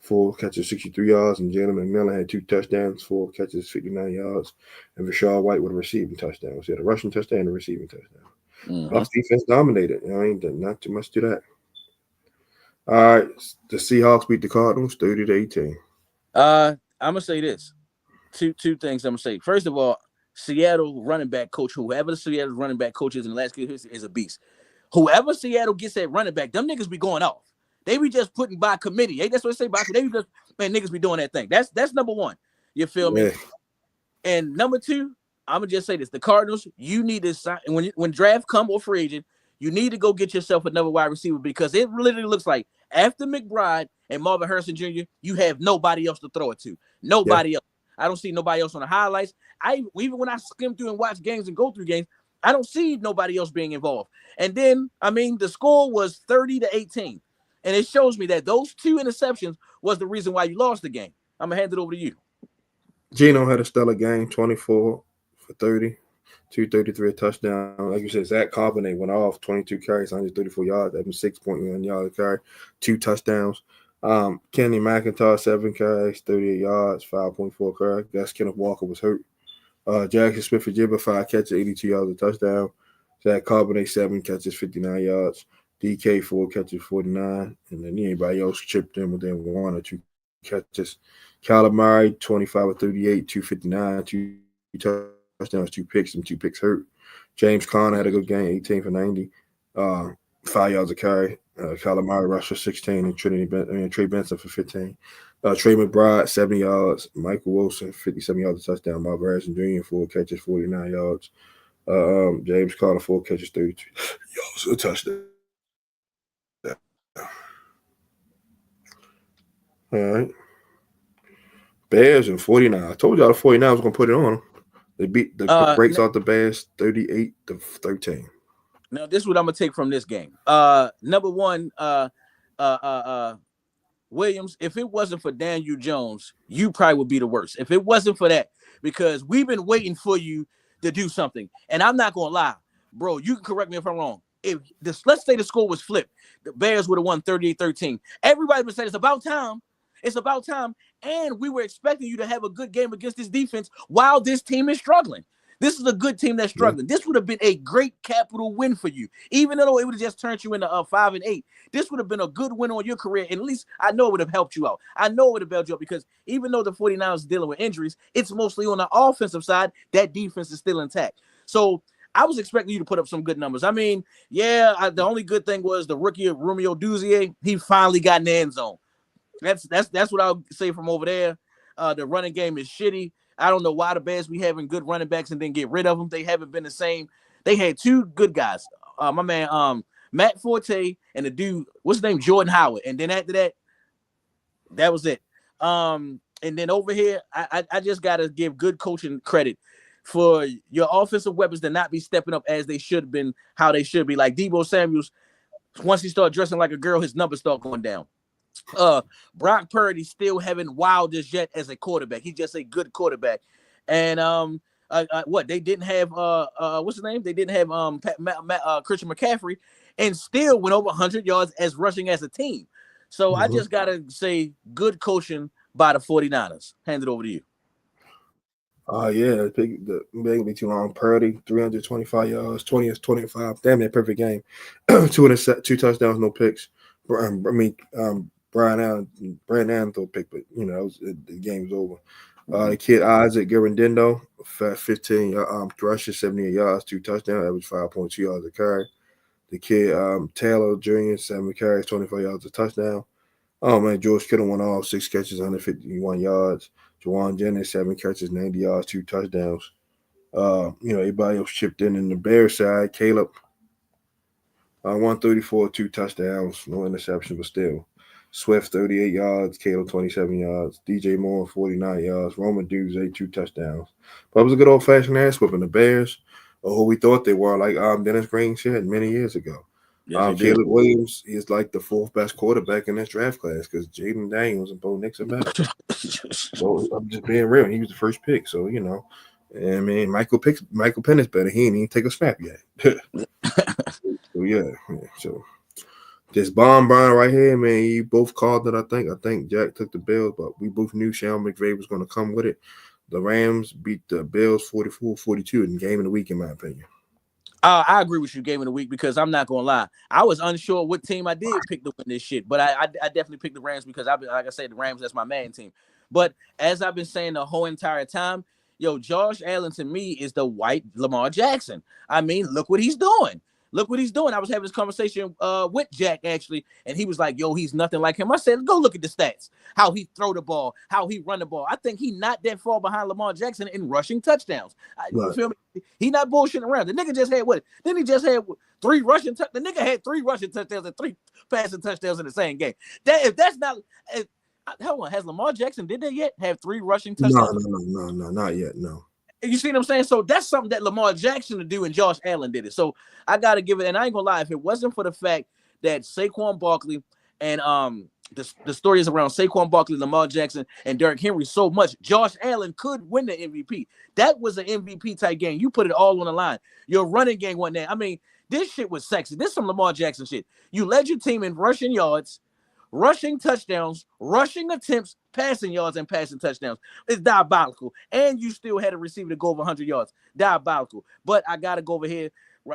4 catches, 63 yards. And Jalen McMillan had 2 touchdowns, 4 catches, 59 yards. And Rashad White with a receiving touchdown. So he had a rushing touchdown and a receiving touchdown. Bucs defense dominated. Not too much to that. All right, the Seahawks beat the Cardinals 30-18. I'm gonna say this. Two things I'm gonna say. First of all, Seattle running back coach, whoever the Seattle running back coach is in the last game is a beast. Whoever Seattle gets at running back, them niggas be going off. They be just putting by committee. Hey, that's what they say by they be just niggas be doing that thing. That's number one. You feel me? And number two, I'm gonna just say this: the Cardinals, you need to sign when draft come or free agent, you need to go get yourself another wide receiver because it literally looks like after McBride and Marvin Harrison Jr., you have nobody else to throw it to. Nobody else. I don't see nobody else on the highlights. Even when I skim through and watch games and go through games, I don't see nobody else being involved. And then, the score was 30-18. And it shows me that those 2 interceptions was the reason why you lost the game. I'm going to hand it over to you. Geno had a stellar game, 24 for 30, 233 a touchdown. Like you said, Zach Carbonet went off, 22 carries, 134 yards, having 6.1 yards a carry, 2 touchdowns. Kenny McIntyre, 7 carries, 38 yards, 5.4 carry. That's Kenneth Walker was hurt. Jackson Smith-Njigba, 5 catches, 82 yards a touchdown. Zach Carbonet, 7 catches, 59 yards. DK, 4 catches, 49. And then anybody else chipped in within 1 or 2 catches. Kyler Murray, 25 or 38, 259, 2 touchdowns, 2 picks, and 2 picks hurt. James Conner had a good game, 18 for 90, 5 yards a carry. Kyler Murray rushed for 16, and Trey Benson for 15. Trey McBride, 70 yards. Michael Wilson, 57 yards a touchdown. Marvin Harrison Jr., 4 catches, 49 yards. James Conner, 4 catches, 32 yards a touchdown. All right. Bears and 49. I told y'all the 49 was going to put it on them. They beat the brakes off the Bears 38-13. Now, this is what I'm going to take from this game. Number one, Williams, if it wasn't for Daniel Jones, you probably would be the worst. If it wasn't for that, because we've been waiting for you to do something. And I'm not gonna lie, bro. You can correct me if I'm wrong. If this, let's say the score was flipped, the Bears would have won 38-13. Everybody would say it's about time. It's about time. And we were expecting you to have a good game against this defense while this team is struggling. This is a good team that's struggling. This would have been a great capital win for you, even though it would have just turned you into 5-8. This would have been a good win on your career, and at least I know it would have helped you out. I know it would have bailed you up because even though the 49ers are dealing with injuries, it's mostly on the offensive side. That defense is still intact. So I was expecting you to put up some good numbers. I mean, the only good thing was the rookie of Romeo Dozier. He finally got in the end zone. That's what I'll say from over there. The running game is shitty. I don't know why the Bears be having good running backs and then get rid of them. They haven't been the same. They had two good guys. My man, Matt Forte and the dude, what's his name? Jordan Howard. And then after that, that was it. And then over here, I just got to give good coaching credit for your offensive weapons to not be stepping up as they should have been, how they should be. Like Deebo Samuels, once he started dressing like a girl, his numbers start going down. Brock Purdy still haven't wowed us yet as a quarterback. He's just a good quarterback. And what they didn't have what's his name? They didn't have Christian McCaffrey, and still went over 100 yards as rushing as a team. So I just gotta say, good coaching by the 49ers. Hand it over to you. The make me too long. Purdy, 325 yards, 20-25. Damn, that perfect game. two touchdowns, no picks. Brian Allen threw a pick, but the game was over. The kid Isaac Guerrero, 15 rushes, 78 yards, 2 touchdowns, average 5.2 yards a carry. The kid Taylor Jr., 7 carries, 25 yards a touchdown. Oh man, George Kittle won all 6 catches, 151 yards. Juwan Jennings, 7 catches, 90 yards, 2 touchdowns. Everybody else chipped in the Bears side. Caleb, 134, 2 touchdowns, no interceptions, but still. Swift, 38 yards. Caleb, 27 yards. DJ Moore, 49 yards. Roman Dubes, 2 touchdowns. But it was a good old-fashioned ass whooping. The Bears, who we thought they were, like Dennis Green said many years ago. Yes, Caleb Williams is like the 4th best quarterback in this draft class because Jaden Daniels and Bo Nix are better. So I'm just being real. He was the first pick, so I mean, Michael Penix better. He ain't even take a snap yet. So this bomb right here, man. You both called it. I think Jack took the Bills, but we both knew Sean McVay was going to come with it. The Rams beat the Bills 44-42 in game of the week, in my opinion. I agree with you, game of the week, because I'm not gonna lie, I was unsure what team I did pick to win this shit, but I definitely picked the Rams because like I said, the Rams, that's my main team. But as I've been saying the whole entire time, Josh Allen to me is the white Lamar Jackson. I mean, look what he's doing. Look what he's doing. I was having this conversation with Jack, actually, and he was like, he's nothing like him. I said, go look at the stats, how he throw the ball, how he run the ball. I think he not that far behind Lamar Jackson in rushing touchdowns. You feel me? He not bullshitting around. The nigga just had what? Then he just had 3 rushing touchdowns. The nigga had 3 rushing touchdowns and 3 passing touchdowns in the same game. Hold on, has Lamar Jackson did that yet? Have 3 rushing touchdowns? No, not yet, no. You see what I'm saying? So that's something that Lamar Jackson to do, and Josh Allen did it. So I got to give it, and I ain't gonna lie, if it wasn't for the fact that Saquon Barkley and the stories around Saquon Barkley, Lamar Jackson, and Derrick Henry so much, Josh Allen could win the MVP. That was an MVP type game. You put it all on the line. Your running game wasn't there. I mean, this shit was sexy. This is some Lamar Jackson shit. You led your team in rushing yards, rushing touchdowns, rushing attempts, passing yards, and passing touchdowns. It's diabolical. And you still had a receiver to go over 100 yards. Diabolical. But I got to go over here.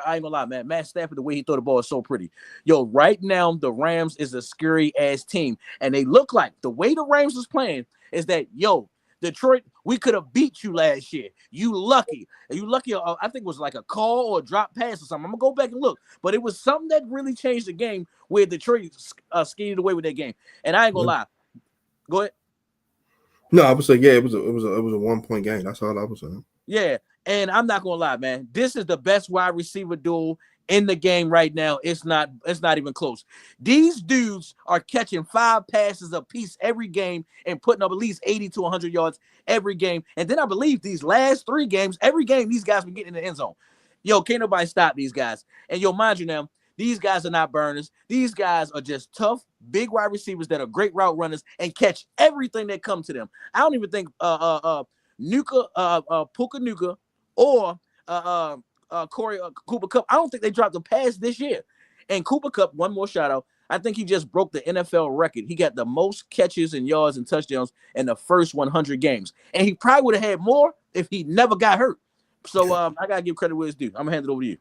I ain't gonna lie, man. Matt Stafford, the way he throw the ball is so pretty. Right now, the Rams is a scary-ass team. And they look like, the way the Rams was playing is that, Detroit, we could have beat you last year. You lucky. I think it was like a call or a drop pass or something. I'm going to go back and look. But it was something that really changed the game where Detroit skated away with that game. And I ain't going to lie. Go ahead. No, I was saying, it was a 1-point game. That's all I was saying. Yeah, and I'm not going to lie, man. This is the best wide receiver duel in the game right now. It's not even close. These dudes are catching 5 passes a piece every game and putting up at least 80 to 100 yards every game. And then I believe these last 3 games, every game these guys been getting in the end zone. Can't nobody stop these guys. And mind you now, These guys are not burners. These guys are just tough, big wide receivers that are great route runners and catch everything that comes to them. I don't even think Puka Nuka or Corey Cooper Cup. I don't think they dropped a pass this year. And Cooper Cup, one more shout out. I think he just broke the NFL record. He got the most catches and yards and touchdowns in the first 100 games. And he probably would have had more if he never got hurt. So I got to give credit where it's due. I'm going to hand it over to you.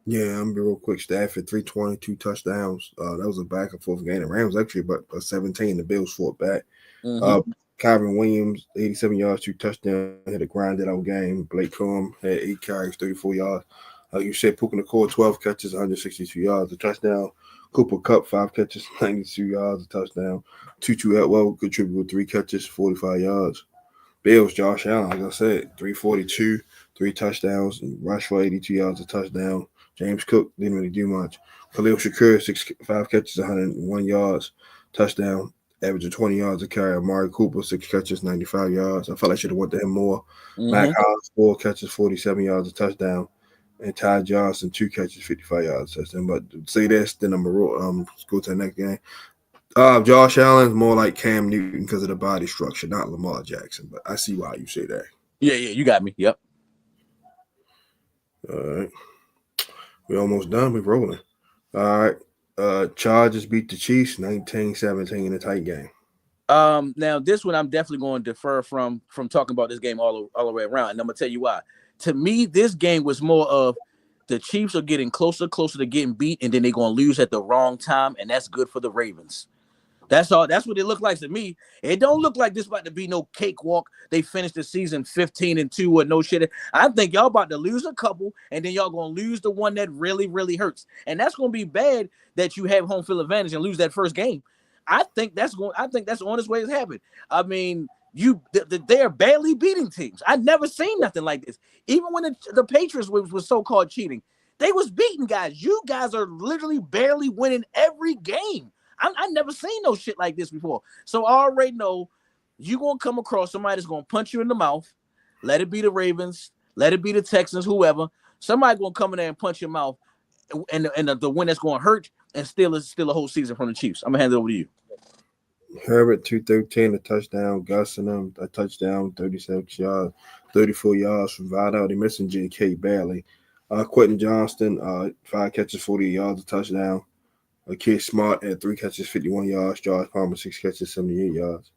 Yeah, I'm going to be real quick. Stafford, 322 touchdowns. That was a back and forth game. The Rams actually about 17. The Bills fought back. Kyron Williams, 87 yards, 2 touchdowns. Had a grinded out game. Blake Corum had 8 carries, 34 yards. Like you said, Puka Nacua, 12 catches, 162 yards, a touchdown. Cooper Cup, 5 catches, 92 yards, a touchdown. Tutu Atwell contributed with 3 catches, 45 yards. Bills, Josh Allen, like I said, 342, 3 touchdowns, and rushed for 82 yards, a touchdown. James Cook didn't really do much. Khalil Shakur, 5 catches, 101 yards, touchdown. Averaging 20 yards a carry. Amari Cooper, 6 catches, 95 yards. I felt like I should have went to him more. Matt Collins, 4 catches, 47 yards, a touchdown. And Ty Johnson, 2 catches, 55 yards, touchdown. But to say this, then I'm going to go to the next game. Josh Allen's more like Cam Newton because of the body structure, not Lamar Jackson. But I see why you say that. Yeah, you got me. Yep. All right. We're almost done. We're rolling. All right. Chargers beat the Chiefs 19-17 in a tight game. Now this one I'm definitely going to defer from talking about this game all the way around, and I'm gonna tell you why. To me, this game was more of the Chiefs are getting closer to getting beat, and then they're gonna lose at the wrong time, and that's good for the Ravens. That's all. That's what it looked like to me. It don't look like this about to be no cakewalk. They finished the season 15-2 or no shit. I think y'all about to lose a couple, and then y'all gonna lose the one that really, really hurts. And that's gonna be bad that you have home field advantage and lose that first game. I think that's on its way to happen. I mean, they are barely beating teams. I've never seen nothing like this. Even when the Patriots was so-called cheating, they was beating guys. You guys are literally barely winning every game. I never seen no shit like this before. So I already know you're going to come across somebody that's going to punch you in the mouth. Let it be the Ravens. Let it be the Texans, whoever. Somebody going to come in there and punch your mouth. And the win that's going to hurt and still a whole season from the Chiefs. I'm going to hand it over to you. Herbert, 213, a touchdown. Gus and them, a touchdown, 36 yards, 34 yards from Vidal. They missing J.K. Barely. Quentin Johnston, 5 catches, 40 yards, a touchdown. Kid Smart had 3 catches, 51 yards. George Palmer, 6 catches, 78 yards.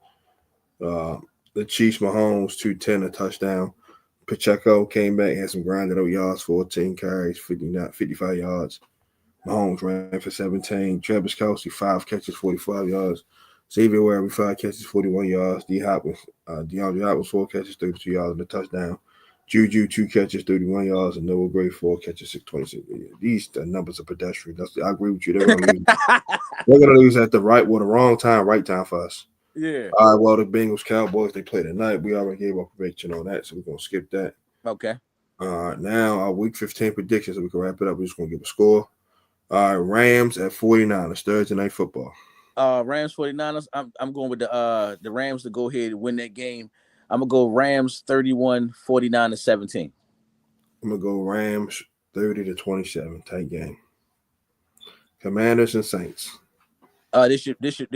The Chiefs, Mahomes, 210, a touchdown. Pacheco came back, had some grinded out yards, 14 carries, 55 yards. Mahomes ran for 17. Travis Kelce, 5 catches, 45 yards. Xavier Worthy, 5 catches, 41 yards. DeAndre Hopkins, 4 catches, 32 yards, and a touchdown. Juju, 2 catches, 31 yards, and Noah Gray, 4 catches, 626. These numbers are pedestrian. I agree with you. They're going to lose. They're going to lose at the wrong time, right time for us. Yeah. All right, well, the Bengals, Cowboys, they play tonight. We already gave our prediction on that, so we're going to skip that. Okay. All right, now our Week 15 predictions, so we can wrap it up. We're just going to give a score. All right, Rams at 49ers, Thursday Night Football. Rams 49ers. I'm going with the Rams to go ahead and win that game. I'm gonna go Rams 31, 49-17. I'm gonna go Rams 30-27. Tight game. Commanders and Saints. This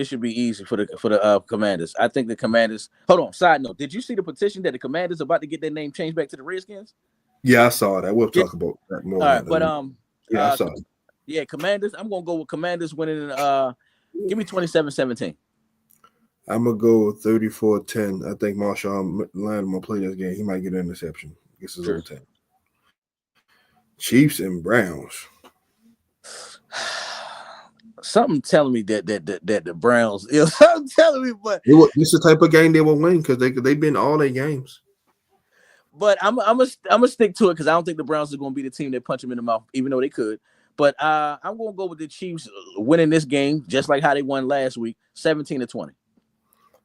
should be easy for the Commanders. I think the Commanders. Hold on. Side note: did you see the petition that the Commanders are about to get their name changed back to the Redskins? Yeah, I saw that. We'll talk about that more. All right, but I saw it. Yeah, Commanders. I'm gonna go with Commanders winning. Give me 27-17. I'm going to go 34-10. I think Marshawn Lattimore will play this game. He might get an interception. Gets his old 10. Chiefs and Browns. Something telling me that the Browns. Something telling me, but this is the type of game they will win because they've been all their games. But I'm gonna stick to it because I don't think the Browns are going to be the team that punch them in the mouth, even though they could. But I'm going to go with the Chiefs winning this game, just like how they won last week, 17-20.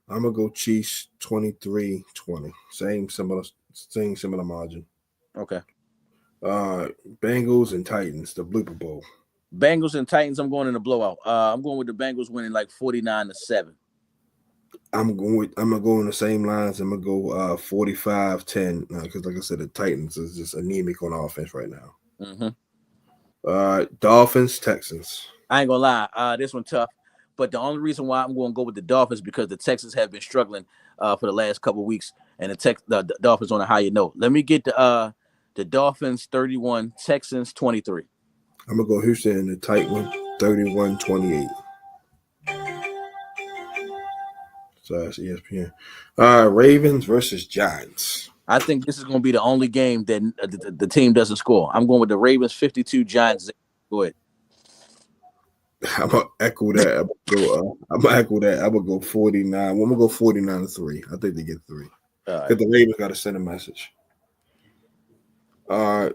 I'm going to go Chiefs 23-20. Same similar margin. Okay. Bengals and Titans, the Blooper Bowl. Bengals and Titans, I'm going in a blowout. I'm going with the Bengals winning like 49-7. I'm going to go in the same lines. I'm going to go 45-10 because, like I said, the Titans is just anemic on offense right now. Mm-hmm. Dolphins, Texans. I ain't gonna lie, this one tough. But the only reason why I'm going to go with the Dolphins because the Texans have been struggling for the last couple of weeks, and the Dolphins on a higher note. Let me get the Dolphins 31, Texans 23. I'm gonna go Houston in the tight one, 31-28. So that's ESPN. Ravens versus Giants. I think this is going to be the only game that the team doesn't score. I'm going with the Ravens 52, Giants. Go ahead. I'm gonna echo that. I'm gonna echo that. I'm gonna go 49. I'm gonna go 49-3. I think they get 3. Because the Ravens got to send a message.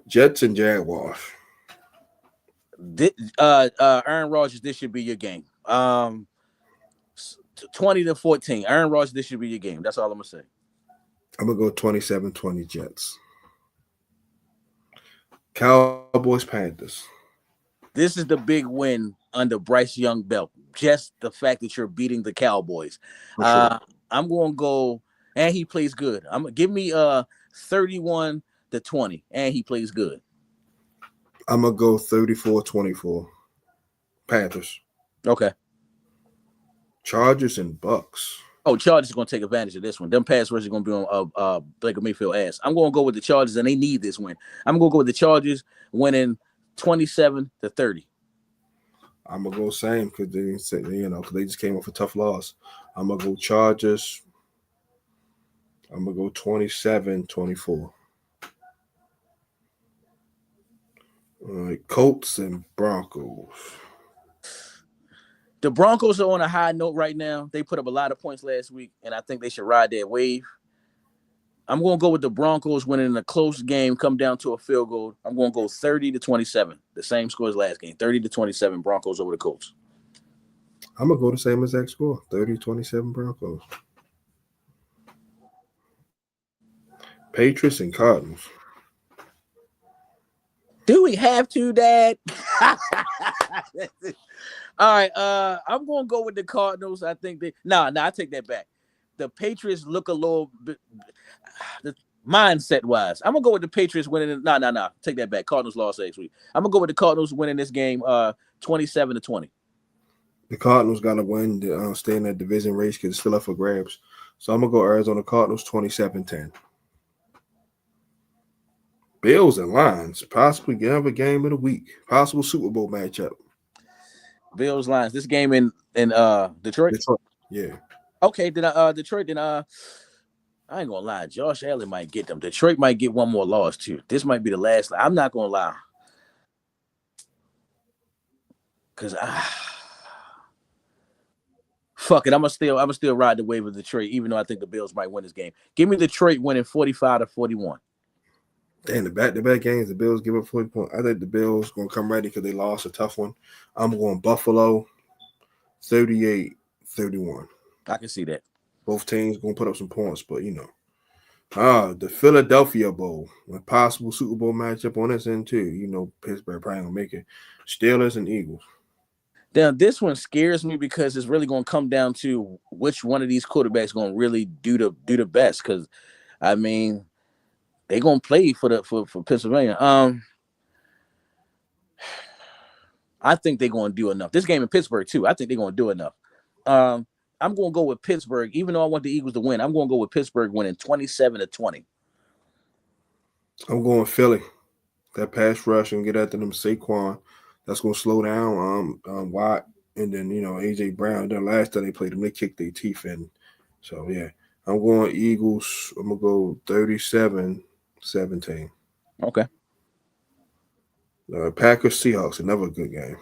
Jets and Jaguars. Aaron Rodgers, this should be your game. 20-14. Aaron Rodgers, this should be your game. That's all I'm gonna say. I'm gonna go 27-20 Jets. Cowboys, Panthers. This is the big win under Bryce Young belt. Just the fact that you're beating the Cowboys. Sure. I'm gonna go, and he plays good. I'm gonna give me 31-20, and he plays good. I'm gonna go 34-24. Panthers. Okay. Chargers and Bucks. Oh, Chargers are gonna take advantage of this one. Them pass rush are gonna be on Baker Mayfield ass. I'm gonna go with the Chargers, and they need this win. I'm gonna go with the Chargers winning 27-30. I'm gonna go same because they said because they just came off a tough loss. I'm gonna go Chargers. I'm gonna go 27-24. All right, Colts and Broncos. The Broncos are on a high note right now. They put up a lot of points last week, and I think they should ride that wave. I'm going to go with the Broncos winning a close game, come down to a field goal. I'm going to go 30-27, the same score as last game, 30-27 Broncos over the Colts. I'm going to go the same exact score, 30-27 Broncos. Patriots and Cardinals. Do we have to, Dad? All right, I'm going to go with the Cardinals. I think I take that back. The Patriots look a little bit mindset-wise. I'm going to go with the Patriots winning. No. Take that back. Cardinals lost last week. I'm going to go with the Cardinals winning this game 27-20. The Cardinals got to win to stay in that division race because it's still up for grabs. So I'm going to go Arizona Cardinals 27-10. Bills and Lions, possibly have a game of the week. Possible Super Bowl matchup. Bills Lions. This game in Detroit? Detroit. Yeah. Okay, then Detroit, then I ain't gonna lie, Josh Allen might get them. Detroit might get one more loss too. This might be the last. I'm not gonna lie. Cause fuck it. I'm gonna still ride the wave of Detroit, even though I think the Bills might win this game. Give me Detroit winning 45-41. Damn, the back-to-back games, the Bills give up 40 points. I think the Bills going to come ready because they lost a tough one. I'm going Buffalo 38-31. I can see that. Both teams going to put up some points, but the Philadelphia Bowl, a possible Super Bowl matchup on this end too. Pittsburgh probably going to make it. Steelers and Eagles. Now, this one scares me because it's really going to come down to which one of these quarterbacks going to really do the best. Because, I mean, they're going to play for Pennsylvania. I think they're going to do enough. This game in Pittsburgh, too. I think they're going to do enough. I'm going to go with Pittsburgh. Even though I want the Eagles to win, I'm going to go with Pittsburgh winning 27-20. I'm going Philly. That pass rush and get after them Saquon. That's going to slow down Watt and then, A.J. Brown. The last time they played them, they kicked their teeth in. So, yeah. I'm going Eagles. I'm going to go 37-17. Okay. Packers, Seahawks, another good game.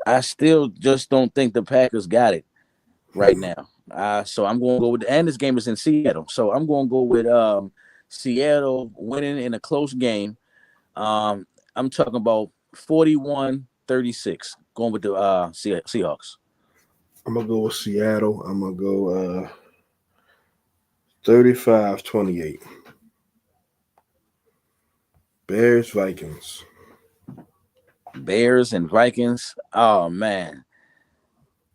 I still just don't think the Packers got it right now. So I'm going to go with and this game is in Seattle. So I'm going to go with Seattle winning in a close game. I'm talking about 41-36. Going with the Seahawks. I'm going to go with Seattle. I'm going to go 35-28. Bears, Vikings. Bears and Vikings. Oh man,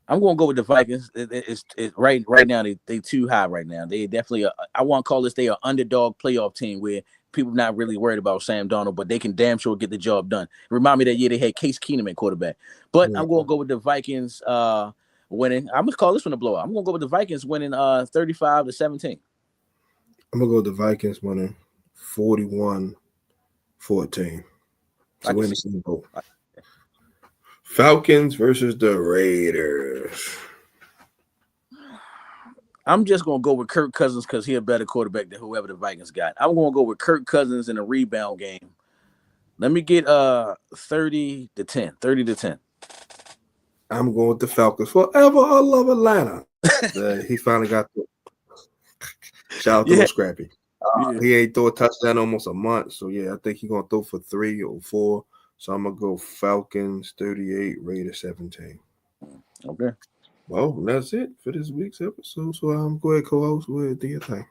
I'm gonna go with the Vikings. It's right now. They too high right now. They definitely. I want to call this. They are underdog playoff team where people not really worried about Sam Darnold, but they can damn sure get the job done. Remind me that year they had Case Keenum at quarterback. But I'm going to go with the Vikings winning. I'm going to call this one a blowout. I'm going to go with the Vikings winning 35-17. I'm going to go with the Vikings winning 41-14. So win the Super Bowl. Falcons versus the Raiders. I'm just going to go with Kirk Cousins because he's a better quarterback than whoever the Vikings got. I'm going to go with Kirk Cousins in a rebound game. Let me get 30-10. 30-10. I'm going with the Falcons forever. I love Atlanta. He finally got the shout out to Lil Scrappy. He ain't throw a touchdown almost a month. So yeah, I think he's gonna throw for 3 or 4. So I'm gonna go Falcons 38, Raiders 17. Okay. Well, that's it for this week's episode. So go ahead, co-host, do your thing.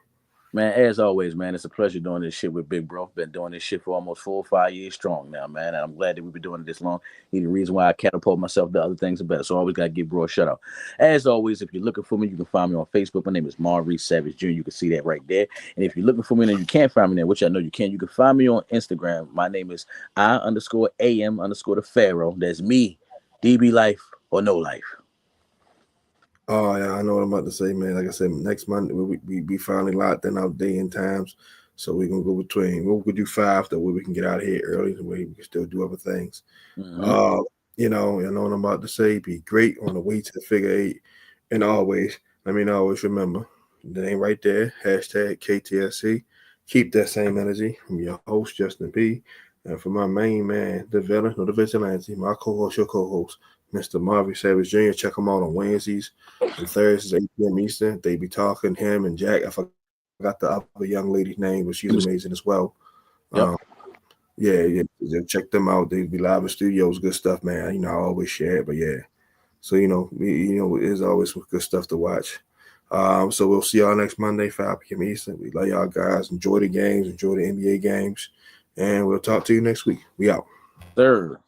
Man, as always, man, it's a pleasure doing this shit with Big Bro. Been doing this shit for almost 4 or 5 years strong now, man. And I'm glad that we've been doing it this long. He's the reason why I catapult myself to other things are better. So I always got to give Bro a shout out. As always, if you're looking for me, you can find me on Facebook. My name is Maurice Savage Jr. You can see that right there. And if you're looking for me and you can't find me there, which I know you can find me on Instagram. My name is I_AM_the Pharaoh. That's me, DB Life or no life. Oh yeah, I know what I'm about to say, man. Like I said, next Monday we finally locked in our day and times, so we're gonna go between. We'll do 5 that way we can get out of here early, the way we can still do other things. Mm-hmm. You know what I'm about to say. Be great on the way to the figure 8, and always remember that ain't right there. Hashtag KTSC. Keep that same energy from your host Justin P. And for my main man, the villain or the vigilante, my co-host, your co-host, Mr. Maurice Savage Jr. Check him out on Wednesdays and Thursdays, 8 p.m. Eastern. They be talking, him and Jack. I forgot the other young lady's name, but she's amazing as well. Yep. Yeah, check them out. They be live in studios, good stuff, man. I always share it, but yeah. So, there's always some good stuff to watch. So we'll see y'all next Monday, 5 p.m. Eastern. We love y'all guys. Enjoy the games, enjoy the NBA games, and we'll talk to you next week. We out. Sir.